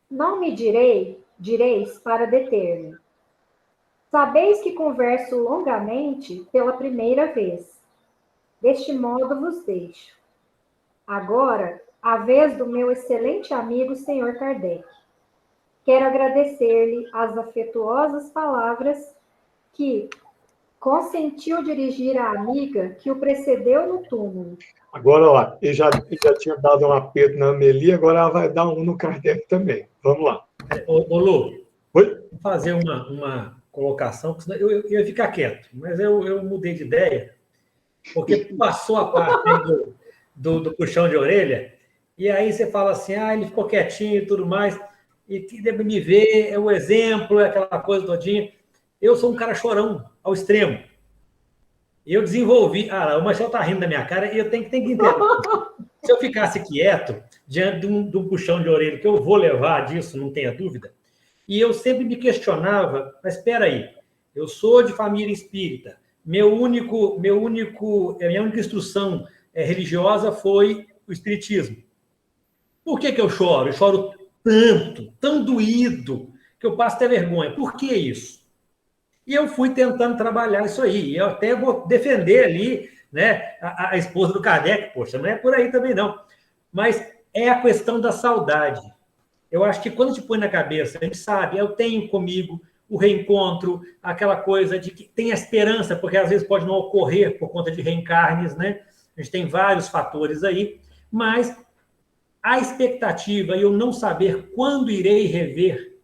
Não me direis para deter-me. Sabeis que converso longamente pela primeira vez. Deste modo vos deixo. Agora, a vez do meu excelente amigo, Sr. Kardec. Quero agradecer-lhe as afetuosas palavras que, consentiu dirigir a amiga que o precedeu no túmulo. Agora, ó, ele já tinha dado um aperto na Amélie, agora ela vai dar um no Kardec também. Vamos lá. Ô Lu, Oi? vou fazer uma colocação, porque senão eu ia ficar quieto, mas eu mudei de ideia, porque passou a parte aí do puxão de orelha, e aí você fala assim, ele ficou quietinho e tudo mais, e que deve me ver, é o exemplo, é aquela coisa todinha. Eu sou um cara chorão, ao extremo. E eu desenvolvi... o Marcelo está rindo da minha cara e eu tenho que entender. Se eu ficasse quieto, diante de um puxão de orelha, que eu vou levar disso, não tenha dúvida, e eu sempre me questionava, mas espera aí, eu sou de família espírita, minha única instrução religiosa foi o espiritismo. Por que eu choro? Eu choro tanto, tão doído, que eu passo até vergonha. Por que isso? E eu fui tentando trabalhar isso aí. Eu até vou defender ali, né, a esposa do Kardec. Poxa, não é por aí também, não. Mas é a questão da saudade. Eu acho que quando a gente põe na cabeça, a gente sabe, eu tenho comigo o reencontro, aquela coisa de que tem a esperança, porque às vezes pode não ocorrer por conta de reencarnes, né? A gente tem vários fatores aí, mas a expectativa e eu não saber quando irei rever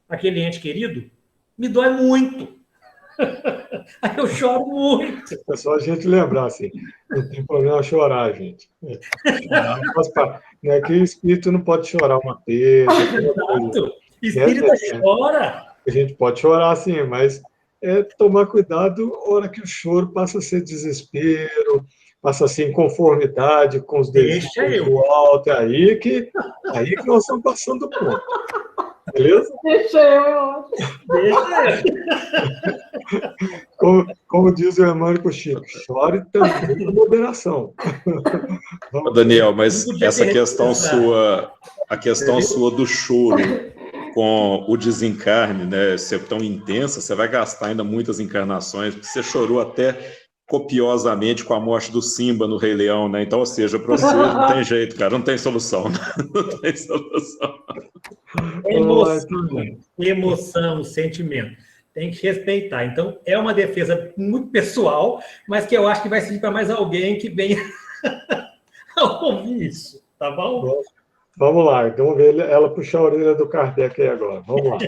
aquele ente querido me dói muito. Aí eu choro muito. É só a gente lembrar, assim, não tem problema chorar, gente. Chorar faz parte. Não é que o espírito não pode chorar uma perda. Exato. Espírita chora. A gente pode chorar, sim, mas tomar cuidado na hora que o choro passa a ser desespero, passa a ser inconformidade com os desejos do alto. É aí que nós estamos passando do ponto. Beleza? Deixa eu. Como diz o Emmanuel Chico, chore também com moderação. Daniel, mas essa questão sua, a questão sua do choro com o desencarne, né, ser tão intensa, você vai gastar ainda muitas encarnações, porque você chorou até copiosamente com a morte do Simba no Rei Leão, né? Então, ou seja, para você não tem jeito, cara, não tem solução. Não tem solução. Emoção, sentimento. Tem que respeitar. Então, é uma defesa muito pessoal, mas que eu acho que vai servir para mais alguém que venha ouvir isso, tá bom? Vamos lá, vamos ver ela puxar a orelha do Kardec aí agora. Vamos lá.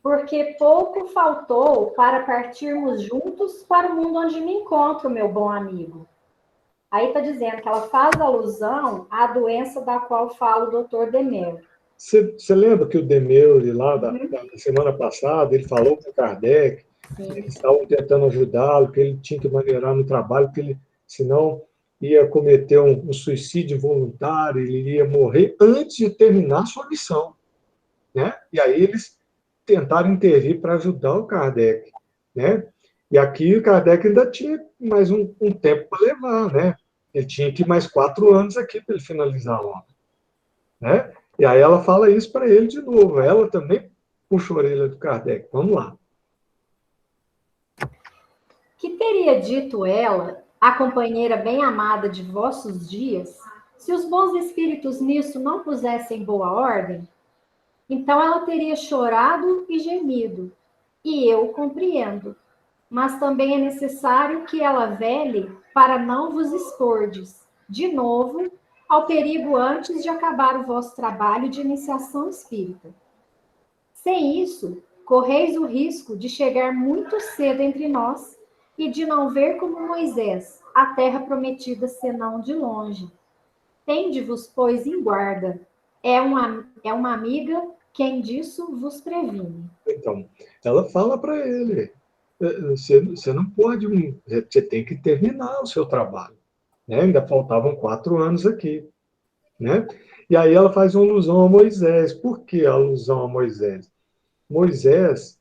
Porque pouco faltou para partirmos juntos para o mundo onde me encontro, meu bom amigo. Aí está dizendo que ela faz alusão à doença da qual fala o doutor Demério. Você lembra que o Demério, lá da semana passada, ele falou com o Kardec, eles estavam tentando ajudá-lo, que ele tinha que maneirar no trabalho, porque ele, senão ia cometer um suicídio voluntário, ele ia morrer antes de terminar a sua missão. Né? E aí eles tentaram intervir para ajudar o Kardec. Né? E aqui o Kardec ainda tinha mais um tempo para levar. Né? Ele tinha que ir mais 4 anos aqui para ele finalizar a obra. Né? E aí ela fala isso para ele de novo. Ela também puxa a orelha do Kardec. Vamos lá. Que teria dito ela, a companheira bem-amada de vossos dias, se os bons espíritos nisso não pusessem boa ordem? Então ela teria chorado e gemido, e eu compreendo. Mas também é necessário que ela vele para não vos expordes, de novo, ao perigo antes de acabar o vosso trabalho de iniciação espírita. Sem isso, correis o risco de chegar muito cedo entre nós e de não ver como Moisés a terra prometida senão de longe. Tende-vos, pois, em guarda. É uma amiga quem disso vos previne. Então, ela fala para ele, você não pode, você tem que terminar o seu trabalho. Né? Ainda faltavam 4 anos aqui. Né? E aí ela faz uma alusão a Moisés. Por que a alusão a Moisés? Moisés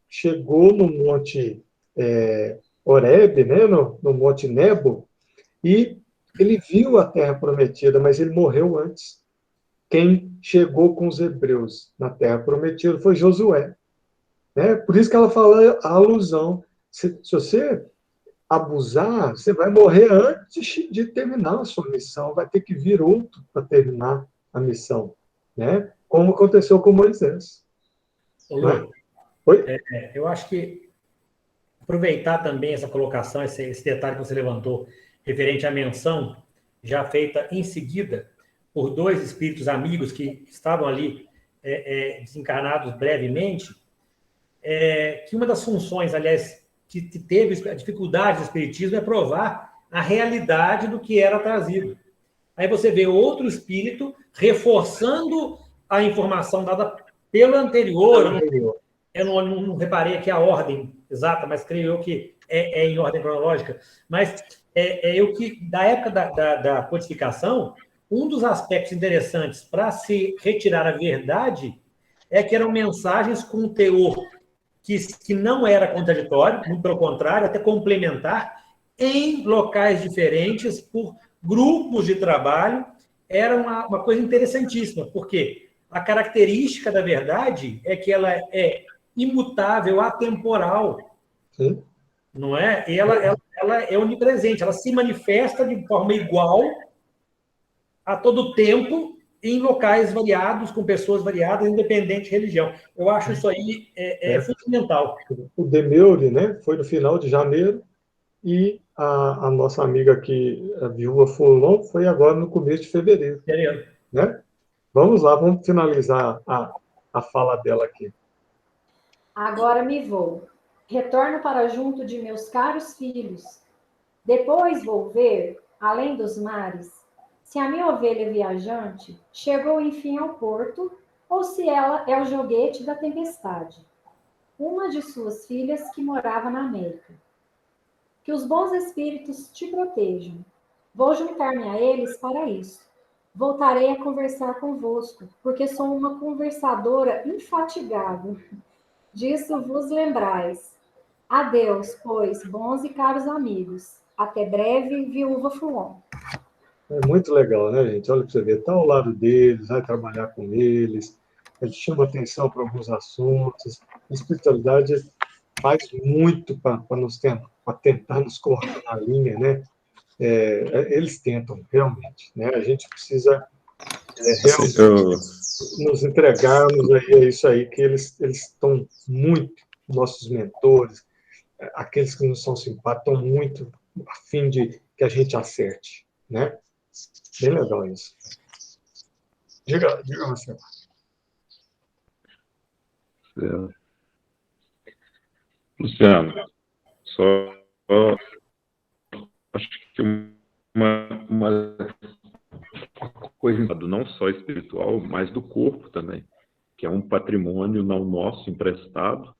chegou no Monte Horebe, né? no Monte Nebo, e ele viu a Terra Prometida, mas ele morreu antes. Quem chegou com os hebreus na Terra Prometida foi Josué. Né? Por isso que ela fala a alusão. Se você abusar, você vai morrer antes de terminar a sua missão, vai ter que vir outro para terminar a missão, né? Como aconteceu com Moisés. Ô, Lu, Oi? eu acho que aproveitar também essa colocação, esse detalhe que você levantou, referente à menção, já feita em seguida, por dois espíritos amigos que estavam ali desencarnados brevemente, que uma das funções, aliás, que teve a dificuldade do espiritismo é provar a realidade do que era trazido. Aí você vê outro espírito reforçando a informação dada pelo anterior. Eu não reparei aqui a ordem exata, mas creio eu que é em ordem cronológica. Mas eu que, da época da codificação, um dos aspectos interessantes para se retirar a verdade é que eram mensagens com teor que não era contraditório, muito pelo contrário, até complementar, em locais diferentes, por grupos de trabalho. Era uma coisa interessantíssima, porque a característica da verdade é que ela é imutável, atemporal. Sim. Não é? E ela é onipresente, ela se manifesta de forma igual a todo tempo, em locais variados, com pessoas variadas, independente de religião. Eu acho isso aí fundamental. O Demeure, né, foi no final de janeiro, e a nossa amiga aqui, a viúva Fulon, foi agora no começo de fevereiro. Né? Vamos lá, vamos finalizar a fala dela aqui. Agora me vou. Retorno para junto de meus caros filhos. Depois vou ver, além dos mares, se a minha ovelha viajante chegou enfim ao porto, ou se ela é o joguete da tempestade, uma de suas filhas que morava na América. Que os bons espíritos te protejam. Vou juntar-me a eles para isso. Voltarei a conversar convosco, porque sou uma conversadora infatigável. Disso vos lembrais. Adeus, pois, bons e caros amigos. Até breve, viúva Fulon. É muito legal, né, gente? Olha para você ver, está ao lado deles, vai trabalhar com eles, a gente chama atenção para alguns assuntos. A espiritualidade faz muito para tentar nos colocar na linha, né? Eles tentam, realmente, né? A gente precisa realmente nos entregarmos aí, é isso aí, que eles estão muito, nossos mentores, aqueles que nos são simpáticos, estão muito a fim de que a gente acerte, né? Bem legal isso. Diga você. Luciano, só acho que uma coisa não só espiritual, mas do corpo também, que é um patrimônio não nosso emprestado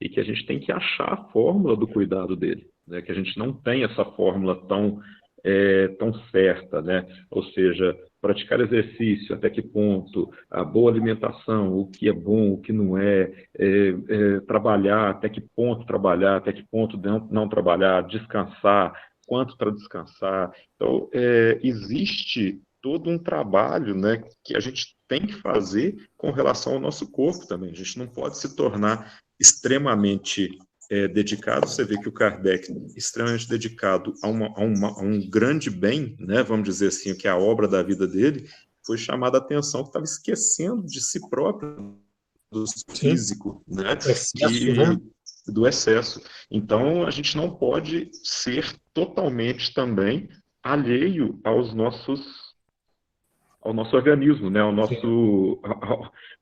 e que a gente tem que achar a fórmula do cuidado dele, né? Que a gente não tem essa fórmula tão certa, né? Ou seja, praticar exercício, até que ponto, a boa alimentação, o que é bom, o que não trabalhar, até que ponto trabalhar, até que ponto não trabalhar, descansar, quanto para descansar. Então, existe todo um trabalho, né, que a gente tem que fazer com relação ao nosso corpo também. A gente não pode se tornar extremamente dedicado. Você vê que o Kardec, extremamente dedicado a um grande bem, né, vamos dizer assim, que é a obra da vida dele, foi chamada a atenção que estava esquecendo de si próprio, do físico, né? Do excesso. Então, a gente não pode ser totalmente também alheio ao nosso organismo, né?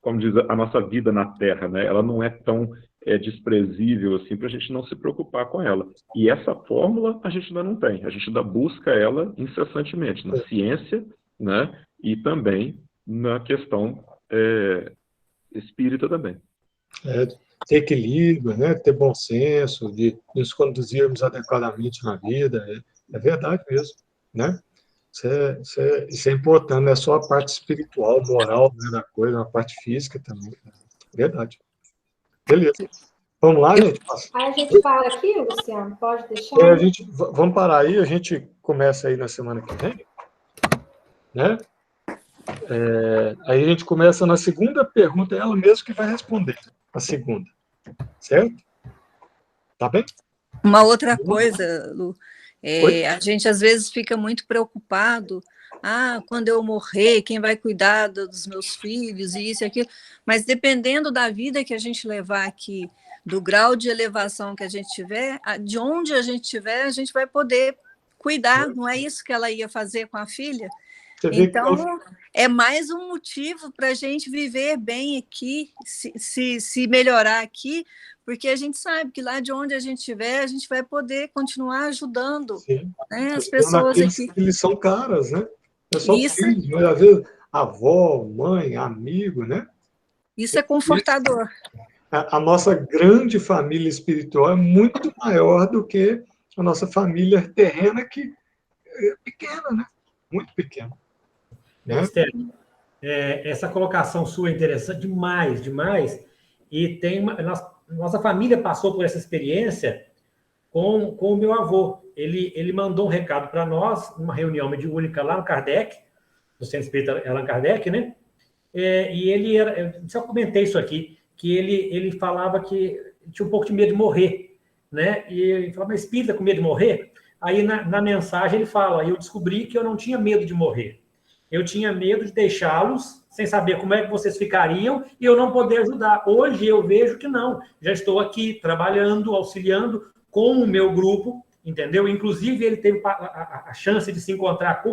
Como diz, a nossa vida na Terra, né? Ela não é tão desprezível assim para a gente não se preocupar com ela. E essa fórmula a gente ainda não tem. A gente ainda busca ela incessantemente na ciência, né? E também na questão espírita também. Ter equilíbrio, né? Ter bom senso, de nos conduzirmos adequadamente na vida. É verdade mesmo, né? Isso é importante, não é só a parte espiritual, moral, né, da coisa, a parte física também. Verdade. Beleza. Vamos lá, gente? Aí a gente para aqui, Luciano? Pode deixar? Vamos parar aí, a gente começa aí na semana que vem. Né? Aí a gente começa na segunda pergunta, ela mesma que vai responder a segunda. Certo? Tá bem? Uma outra coisa, Lu, a gente às vezes fica muito preocupado quando eu morrer, quem vai cuidar dos meus filhos, e isso e aquilo. Mas dependendo da vida que a gente levar aqui, do grau de elevação que a gente tiver, de onde a gente estiver, a gente vai poder cuidar. Não é isso que ela ia fazer com a filha? Então, é mais um motivo para a gente viver bem aqui, se melhorar aqui, porque a gente sabe que lá de onde a gente estiver, a gente vai poder continuar ajudando, né, as pessoas aqui. Eles são caras, né? É só filhos, mas às vezes avó, mãe, amigo, né? Isso é confortador. A nossa grande família espiritual é muito maior do que a nossa família terrena, que é pequena, né? Muito pequena. Né? Esther, essa colocação sua é interessante demais, demais. E nossa família passou por essa experiência com o meu avô. Ele mandou um recado para nós, numa reunião mediúnica lá no Kardec, no Centro Espírita Allan Kardec, né? E ele era, eu só comentei isso aqui, que ele falava que tinha um pouco de medo de morrer, né? E ele falava, mas espírita com medo de morrer? Aí na mensagem ele fala, eu descobri que eu não tinha medo de morrer. Eu tinha medo de deixá-los sem saber como é que vocês ficariam e eu não poder ajudar. Hoje eu vejo que não. Já estou aqui trabalhando, auxiliando com o meu grupo, entendeu? Inclusive, ele teve a chance de se encontrar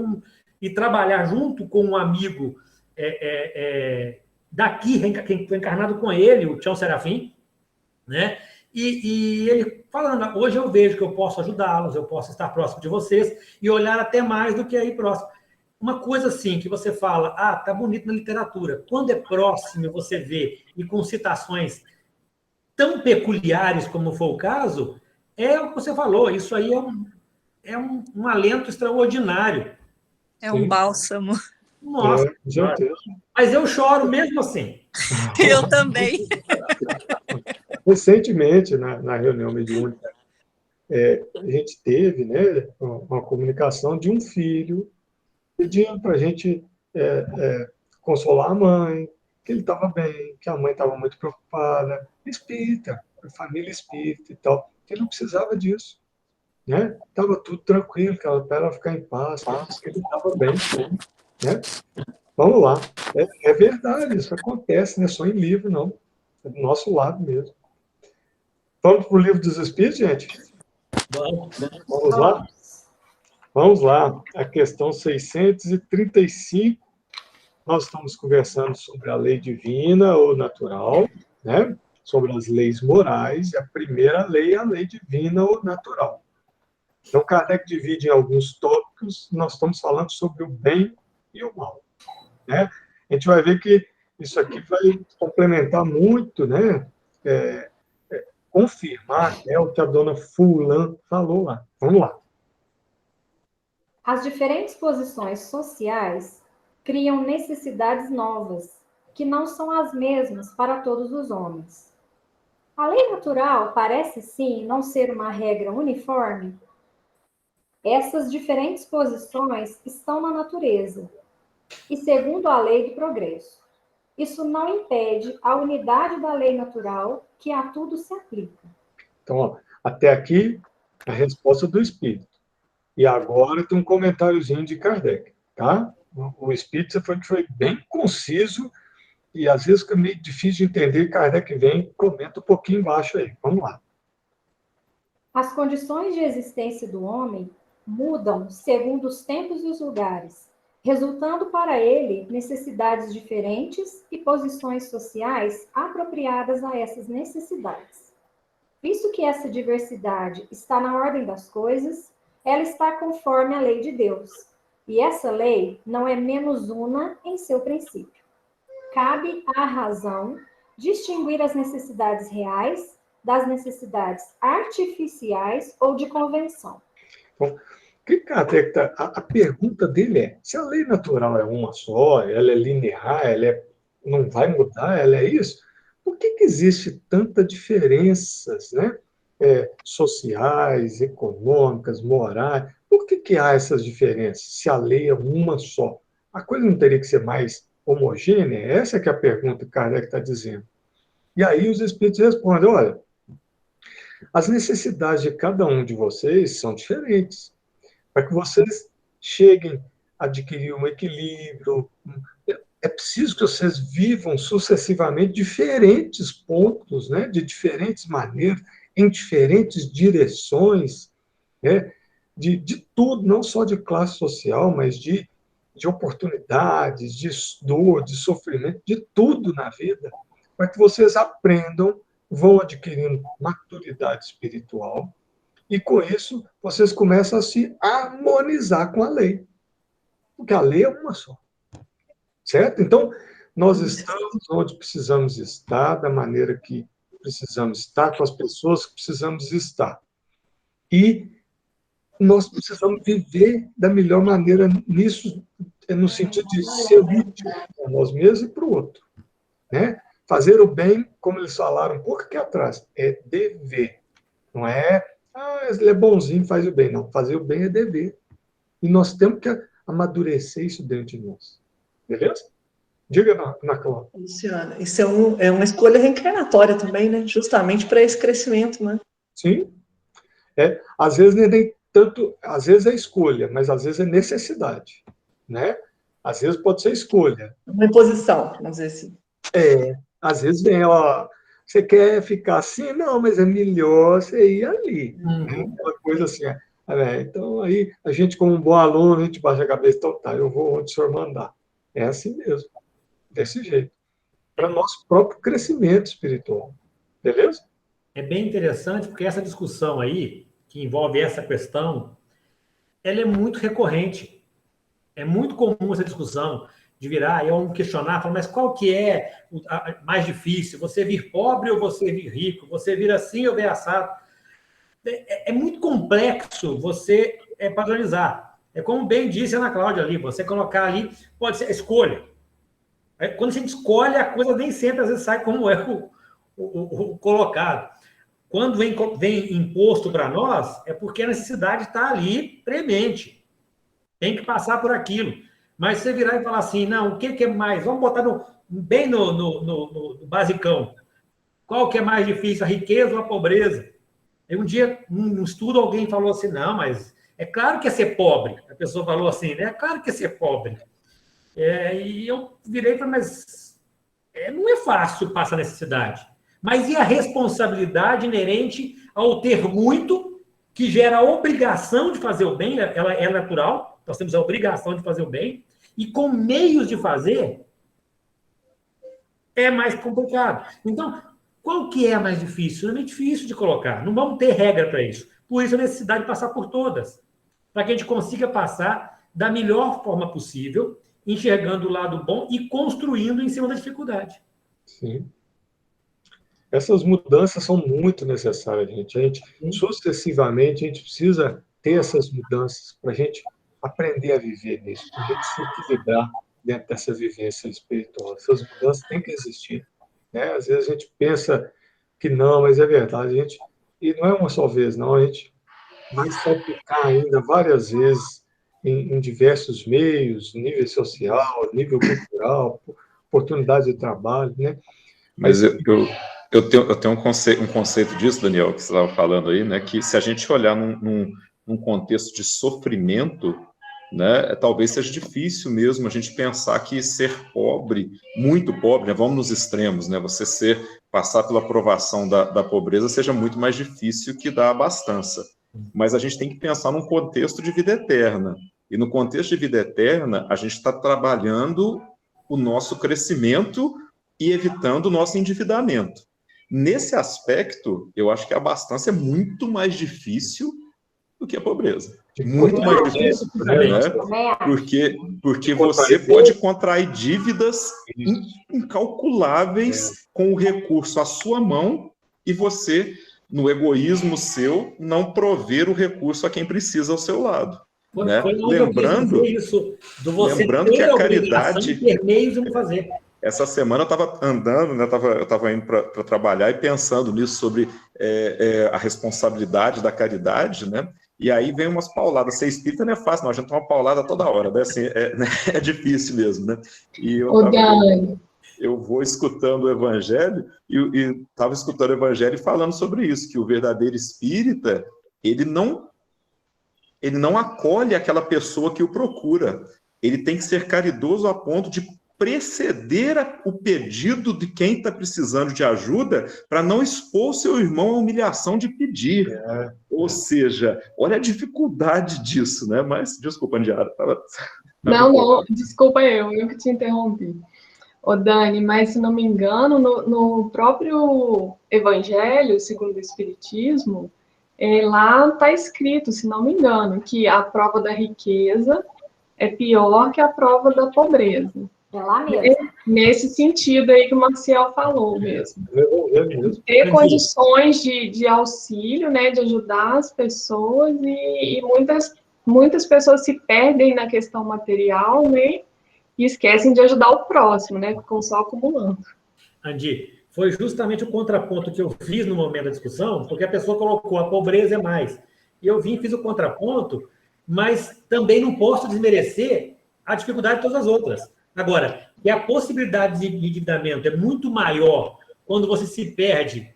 e trabalhar junto com um amigo daqui, que foi encarnado com ele, o Tião Serafim, né? E ele falando, hoje eu vejo que eu posso ajudá-los, eu posso estar próximo de vocês e olhar até mais do que aí próximo. Uma coisa assim, que você fala, tá bonito na literatura. Quando é próximo, você vê, e com citações tão peculiares como foi o caso, é o que você falou, isso aí é um alento extraordinário. É um bálsamo. Nossa, mas eu choro mesmo assim. Eu também. Recentemente, na reunião mediúnica, a gente teve, né, uma comunicação de um filho pedindo para a gente consolar a mãe, que ele estava bem, que a mãe estava muito preocupada, espírita, família espírita e tal, que ele não precisava disso, né? Estava tudo tranquilo, que ela para ela ficar em paz, que ele estava bem, né? Vamos lá, é verdade, isso acontece, não é só em livro, não, é do nosso lado mesmo. Vamos para o Livro dos Espíritos, gente? Vamos lá? Vamos lá, a questão 635. Nós estamos conversando sobre a lei divina ou natural, né? Sobre as leis morais, e a primeira lei é a lei divina ou natural. Então, Kardec divide em alguns tópicos, nós estamos falando sobre o bem e o mal, né? A gente vai ver que isso aqui vai complementar muito, né? Confirmar o que a dona Fulan falou lá. Vamos lá. As diferentes posições sociais criam necessidades novas, que não são as mesmas para todos os homens. A lei natural parece, sim, não ser uma regra uniforme. Essas diferentes posições estão na natureza, e segundo a lei de progresso. Isso não impede a unidade da lei natural, que a tudo se aplica. Então, até aqui, a resposta do Espírito. E agora tem um comentáriozinho de Kardec, tá? O Espírito foi bem conciso e às vezes fica meio difícil de entender. Kardec vem e comenta um pouquinho embaixo aí. Vamos lá. As condições de existência do homem mudam segundo os tempos e os lugares, resultando para ele necessidades diferentes e posições sociais apropriadas a essas necessidades. Visto que essa diversidade está na ordem das coisas, ela está conforme a lei de Deus, e essa lei não é menos una em seu princípio. Cabe à razão distinguir as necessidades reais das necessidades artificiais ou de convenção. Bom, a pergunta dele é, se a lei natural é uma só, ela é linear, não vai mudar, ela é isso, por que existe tanta diferenças, né? Sociais, econômicas, morais? Por que há essas diferenças, se a lei é uma só? A coisa não teria que ser mais homogênea? Essa é que é a pergunta que Kardec está dizendo. E aí os espíritos respondem, olha, as necessidades de cada um de vocês são diferentes. Para que vocês cheguem adquirir um equilíbrio. É preciso que vocês vivam sucessivamente diferentes pontos, né? De diferentes maneiras, em diferentes direções, né? De tudo, não só de classe social, mas de oportunidades, de dor, de sofrimento, de tudo na vida, para que vocês aprendam, vão adquirindo maturidade espiritual, e com isso vocês começam a se harmonizar com a lei, porque a lei é uma só, certo? Então, nós estamos onde precisamos estar, da maneira que precisamos estar, com as pessoas que precisamos estar. E nós precisamos viver da melhor maneira nisso, no sentido de ser útil para nós mesmos e para o outro, né? Fazer o bem, como eles falaram um pouco aqui atrás, é dever. Não é, ele é bonzinho, faz o bem. Não, fazer o bem é dever. E nós temos que amadurecer isso dentro de nós. Beleza? Diga, Ana Cláudia. Luciana, isso é uma escolha reencarnatória também, né? Justamente para esse crescimento, né? Sim. Às vezes nem tanto, às vezes é escolha, mas às vezes é necessidade, né? Às vezes pode ser escolha. Uma imposição, vamos dizer assim. Às vezes vem, você quer ficar assim? Não, mas é melhor você ir ali. Uma coisa assim. Então, aí, a gente, como um bom aluno, a gente baixa a cabeça, então tá, eu vou onde o senhor mandar. É assim mesmo, desse jeito. Para nosso próprio crescimento espiritual. Beleza? É bem interessante, porque essa discussão aí, que envolve essa questão, ela é muito recorrente. É muito comum essa discussão de virar e eu me questionar, falar, mas qual que é mais difícil? Você vir pobre ou você vir rico? Você vir assim ou vir assado? É muito complexo você padronizar. É como bem disse a Ana Cláudia ali, você colocar ali, pode ser escolha. Quando a gente escolhe, a coisa nem sempre, às vezes, sai como é o colocado. Quando vem imposto para nós, é porque a necessidade está ali premente. Tem que passar por aquilo. Mas você virar e falar assim, não, o que é mais? Vamos botar bem no basicão. Qual que é mais difícil, a riqueza ou a pobreza? E um dia, num estudo, alguém falou assim, não, mas é claro que é ser pobre. A pessoa falou assim, né? É claro que é ser pobre. E eu virei e falei, mas não é fácil passar necessidade. Mas e a responsabilidade inerente ao ter muito, que gera a obrigação de fazer o bem, ela é natural, nós temos a obrigação de fazer o bem, e com meios de fazer, é mais complicado. Então, qual que é mais difícil? Não é difícil de colocar, não vamos ter regra para isso. Por isso a necessidade de passar por todas, para que a gente consiga passar da melhor forma possível, enxergando o lado bom e construindo em cima da dificuldade. Sim. Essas mudanças são muito necessárias, gente. Sucessivamente, a gente precisa ter essas mudanças para a gente aprender a viver nisso, para a gente se equilibrar dentro dessa vivência espiritual. Essas mudanças têm que existir, né? Às vezes a gente pensa que não, mas é verdade. E não é uma só vez, não. A gente vai salpicar ainda várias vezes em diversos meios, nível social, nível cultural, oportunidade de trabalho, né? Mas eu tenho um conceito disso, Daniel, que você estava falando aí, né? Que se a gente olhar num contexto de sofrimento, né, talvez seja difícil mesmo a gente pensar que ser pobre, muito pobre, né, vamos nos extremos, né? Você passar pela provação da pobreza seja muito mais difícil que da abastança. Mas a gente tem que pensar num contexto de vida eterna. E no contexto de vida eterna, a gente está trabalhando o nosso crescimento e evitando o nosso endividamento. Nesse aspecto, eu acho que a abastança é muito mais difícil do que a pobreza. Muito mais difícil, né? Porque você pode contrair dívidas incalculáveis com o recurso à sua mão e você, no egoísmo seu, não prover o recurso a quem precisa ao seu lado. Né? Lembrando que a caridade... fazer. Essa semana eu estava andando, né, eu estava indo para trabalhar e pensando nisso, sobre a responsabilidade da caridade, né? E aí vem umas pauladas. Ser espírita não é fácil, não. A gente toma uma paulada toda hora, né? Assim, é difícil mesmo, né? E eu vou escutando o Evangelho e estava escutando o Evangelho e falando sobre isso, que o verdadeiro espírita, ele não acolhe aquela pessoa que o procura. ele tem que ser caridoso a ponto de preceder o pedido de quem está precisando de ajuda para não expor seu irmão à humilhação de pedir. Ou seja, olha a dificuldade disso, né? Mas, desculpa, Andiara. Não, desculpa eu que te interrompi. Ô, Dani, mas se não me engano, no próprio Evangelho, segundo o Espiritismo, lá está escrito, se não me engano, que a prova da riqueza é pior que a prova da pobreza. É lá mesmo. Nesse sentido aí que o Marcial falou mesmo. Ter condições de auxílio, né, de ajudar as pessoas, e muitas pessoas se perdem na questão material, né, e esquecem de ajudar o próximo, né, ficam só acumulando. Andi, foi justamente o contraponto que eu fiz no momento da discussão, porque a pessoa colocou a pobreza é mais. E eu vim e fiz o contraponto, mas também não posso desmerecer a dificuldade de todas as outras. Agora, e a possibilidade de endividamento é muito maior quando você se perde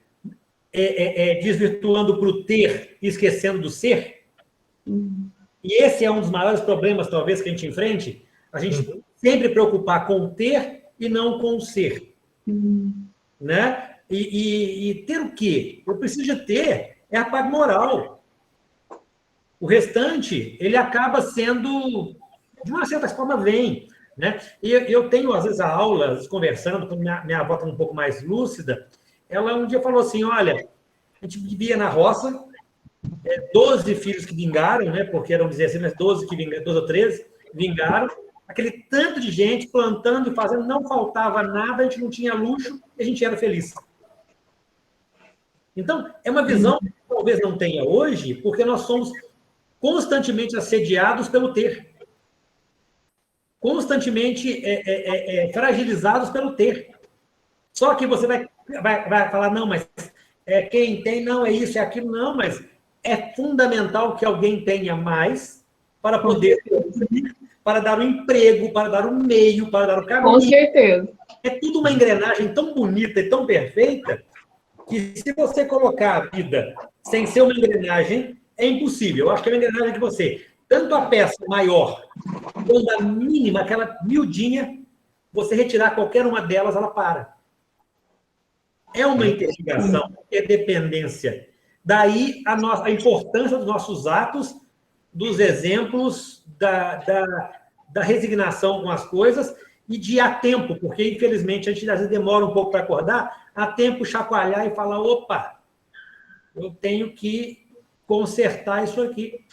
desvirtuando para o ter e esquecendo do ser. E esse é um dos maiores problemas, talvez, que a gente enfrente. A gente sempre preocupar com o ter e não com o ser. Né? E ter o quê? Eu preciso de ter a parte moral. O restante, ele acaba sendo, de uma certa forma, vem. Né? E eu tenho, às vezes, aulas, conversando, quando minha avó está um pouco mais lúcida, ela um dia falou assim, olha, a gente vivia na roça, 12 filhos que vingaram, né, porque eram 16, mas 12 ou 13 vingaram, aquele tanto de gente plantando e fazendo, não faltava nada, a gente não tinha luxo e a gente era feliz. Então, é uma visão que talvez não tenha hoje, porque nós somos constantemente assediados pelo ter. Constantemente fragilizados pelo ter. Só que você vai falar, não, mas quem tem não é isso, é aquilo, não, mas é fundamental que alguém tenha mais para poder, para dar um emprego, para dar um meio, para dar um caminho. Com certeza. É tudo uma engrenagem tão bonita e tão perfeita que se você colocar a vida sem ser uma engrenagem, é impossível. Eu acho que é uma engrenagem que você, tanto a peça maior, quanto a mínima, aquela miudinha, você retirar qualquer uma delas, ela para. É uma interligação, é dependência. Daí a importância dos nossos atos, dos exemplos, da resignação com as coisas e de a tempo, porque, infelizmente, a gente às vezes demora um pouco para acordar, a tempo chacoalhar e falar, opa, eu tenho que consertar isso aqui.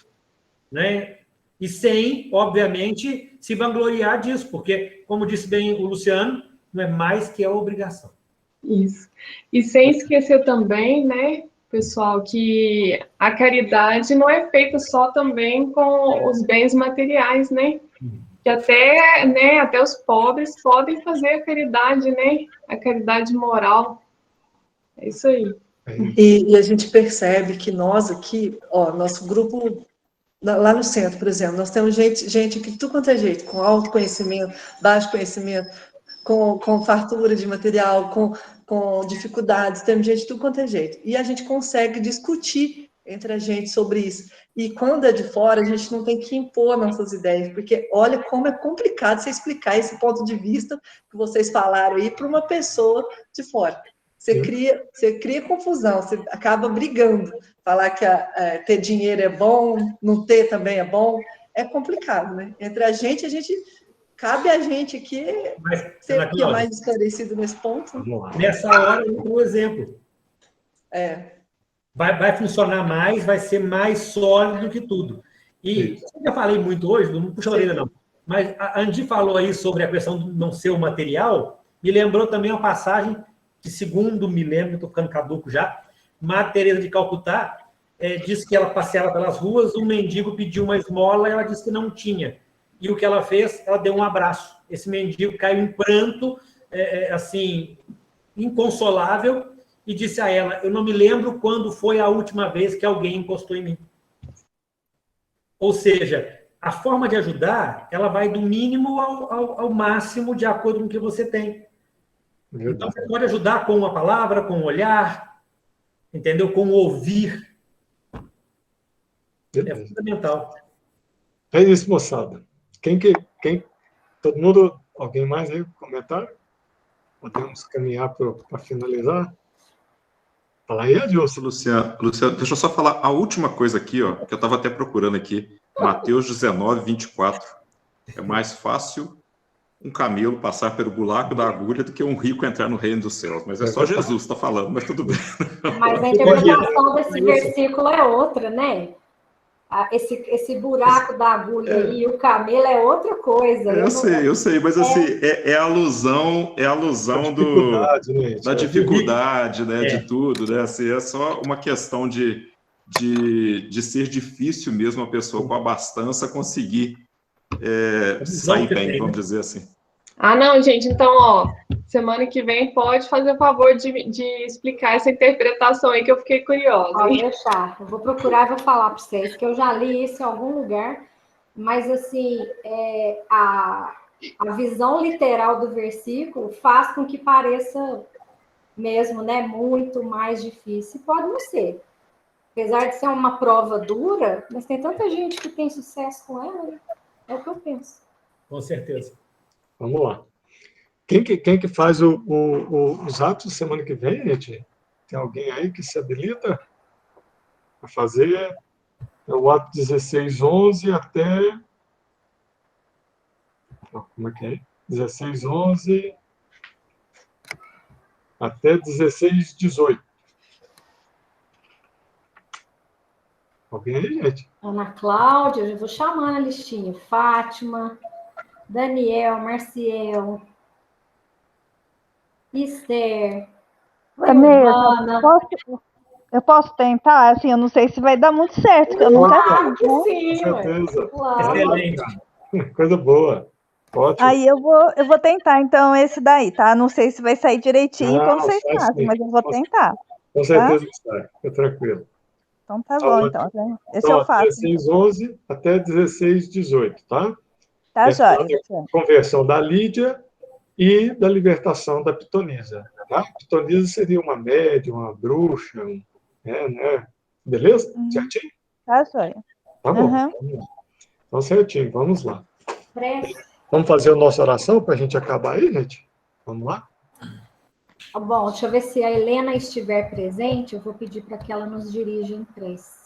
Né? E sem, obviamente, se vangloriar disso, porque, como disse bem o Luciano, não é mais que a obrigação. Isso. E sem esquecer também, né, pessoal, que a caridade não é feita só também com os bens materiais, né? Que até os pobres podem fazer a caridade, né? A caridade moral. É isso aí. E a gente percebe que nós aqui, nosso grupo, lá no centro, por exemplo, nós temos gente que tudo quanto é jeito, com autoconhecimento, baixo conhecimento, com fartura de material, com dificuldades, temos gente de tudo quanto é jeito. E a gente consegue discutir entre a gente sobre isso. E quando é de fora, a gente não tem que impor nossas ideias, porque olha como é complicado você explicar esse ponto de vista que vocês falaram aí para uma pessoa de fora. Você cria confusão, você acaba brigando. Falar que ter dinheiro é bom, não ter também é bom, é complicado, né? Entre a gente cabe a gente aqui ser mais esclarecido nesse ponto. Nessa hora, um exemplo. Vai funcionar mais, vai ser mais sólido que tudo. E eu já falei muito hoje, não puxa a orelha não, mas a Andi falou aí sobre a questão de não ser o material, me lembrou também uma passagem que, segundo me lembro, estou ficando caduco já, Madre Teresa de Calcutá disse que ela passeava pelas ruas, um mendigo pediu uma esmola e ela disse que não tinha. E o que ela fez? Ela deu um abraço. Esse mendigo caiu em pranto, assim, inconsolável, e disse a ela, eu não me lembro quando foi a última vez que alguém encostou em mim. Ou seja, a forma de ajudar, ela vai do mínimo ao máximo de acordo com o que você tem. Então, você pode ajudar com uma palavra, com um olhar, entendeu? Com o ouvir. É fundamental. É isso, moçada. Quem Todo mundo, alguém mais aí, comentário? Podemos caminhar para finalizar? Fala aí, Adilson. Luciano, deixa eu só falar a última coisa aqui, ó, que eu estava até procurando aqui. Mateus 19, 24. É mais fácil um camelo passar pelo buraco da agulha do que um rico entrar no reino dos céus. Mas é só Jesus que está falando, mas tudo bem. Mas a interpretação desse versículo é outra, né? Esse buraco da agulha e o camelo é outra coisa. Eu sei, mas assim, é alusão da dificuldade, né, de tudo, né? Assim, é só uma questão de ser difícil mesmo a pessoa com abastança conseguir sair bem, vamos dizer assim. Ah, não, gente, então, ó, semana que vem pode fazer o favor de explicar essa interpretação aí que eu fiquei curiosa. Pode deixar, eu vou procurar e vou falar para vocês, que eu já li isso em algum lugar, mas, assim, a visão literal do versículo faz com que pareça mesmo, né, muito mais difícil. Pode não ser. Apesar de ser uma prova dura, mas tem tanta gente que tem sucesso com ela, né? É o que eu penso. Com certeza. Vamos lá. Quem que faz os atos semana que vem, gente? Tem alguém aí que se habilita a fazer o ato 16:11 até... Como é que é? 16:11 até 16:18. Alguém aí, gente? Ana Cláudia, eu já vou chamando a listinha. Fátima, Daniel, Marciel, Esther, Ana. Eu posso tentar? Assim, eu não sei se vai dar muito certo, porque eu nunca fiz, né? Sim, Com certeza. claro. Excelente. Coisa boa. Ótimo. Aí eu vou tentar, então, esse daí, tá? Não sei se vai sair direitinho como vocês fazem, mas eu vou tentar. Com certeza está. Fica tranquilo. Então tá bom, então. Esse então, eu faço. 16:11 até 16:18, tá? Tá, jóia. Conversão da Lídia e da libertação da Pitonisa. Tá? A Pitonisa seria uma médium, uma bruxa, né? Beleza? Certinho? Tá, jóia. Tá bom. Vamos lá. Então, certinho, vamos lá. Vamos fazer a nossa oração para a gente acabar aí, gente? Vamos lá? Bom, deixa eu ver se a Helena estiver presente, eu vou pedir para que ela nos dirija em prece.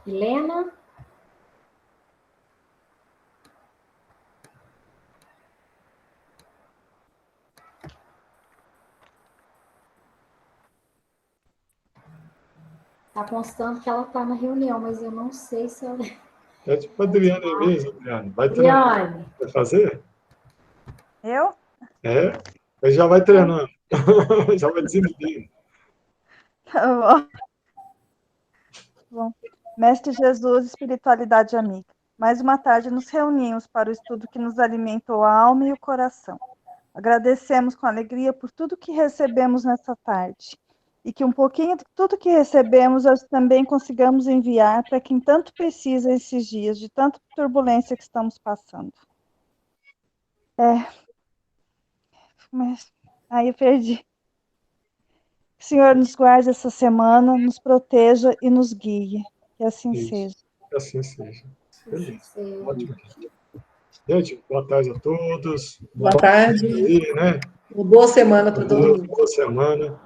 Helena? Está constando que ela está na reunião, mas eu não sei se ela... É tipo a Adriana aí mesmo, Adriana. Adriane. Vai fazer? Eu? Mas já vai treinando. Já vai desinibindo. Tá bom. Mestre Jesus, espiritualidade amiga, mais uma tarde nos reunimos para o estudo que nos alimentou a alma e o coração. Agradecemos com alegria por tudo que recebemos nessa tarde. E que um pouquinho de tudo que recebemos nós também consigamos enviar para quem tanto precisa esses dias, de tanta turbulência que estamos passando. Mas aí eu perdi. Que o Senhor nos guarde essa semana, nos proteja e nos guie. Que assim seja. Que assim seja. Beleza. Ótimo. Gente, boa tarde a todos. Boa tarde. Aí, né? Uma boa semana para todo mundo. Boa semana.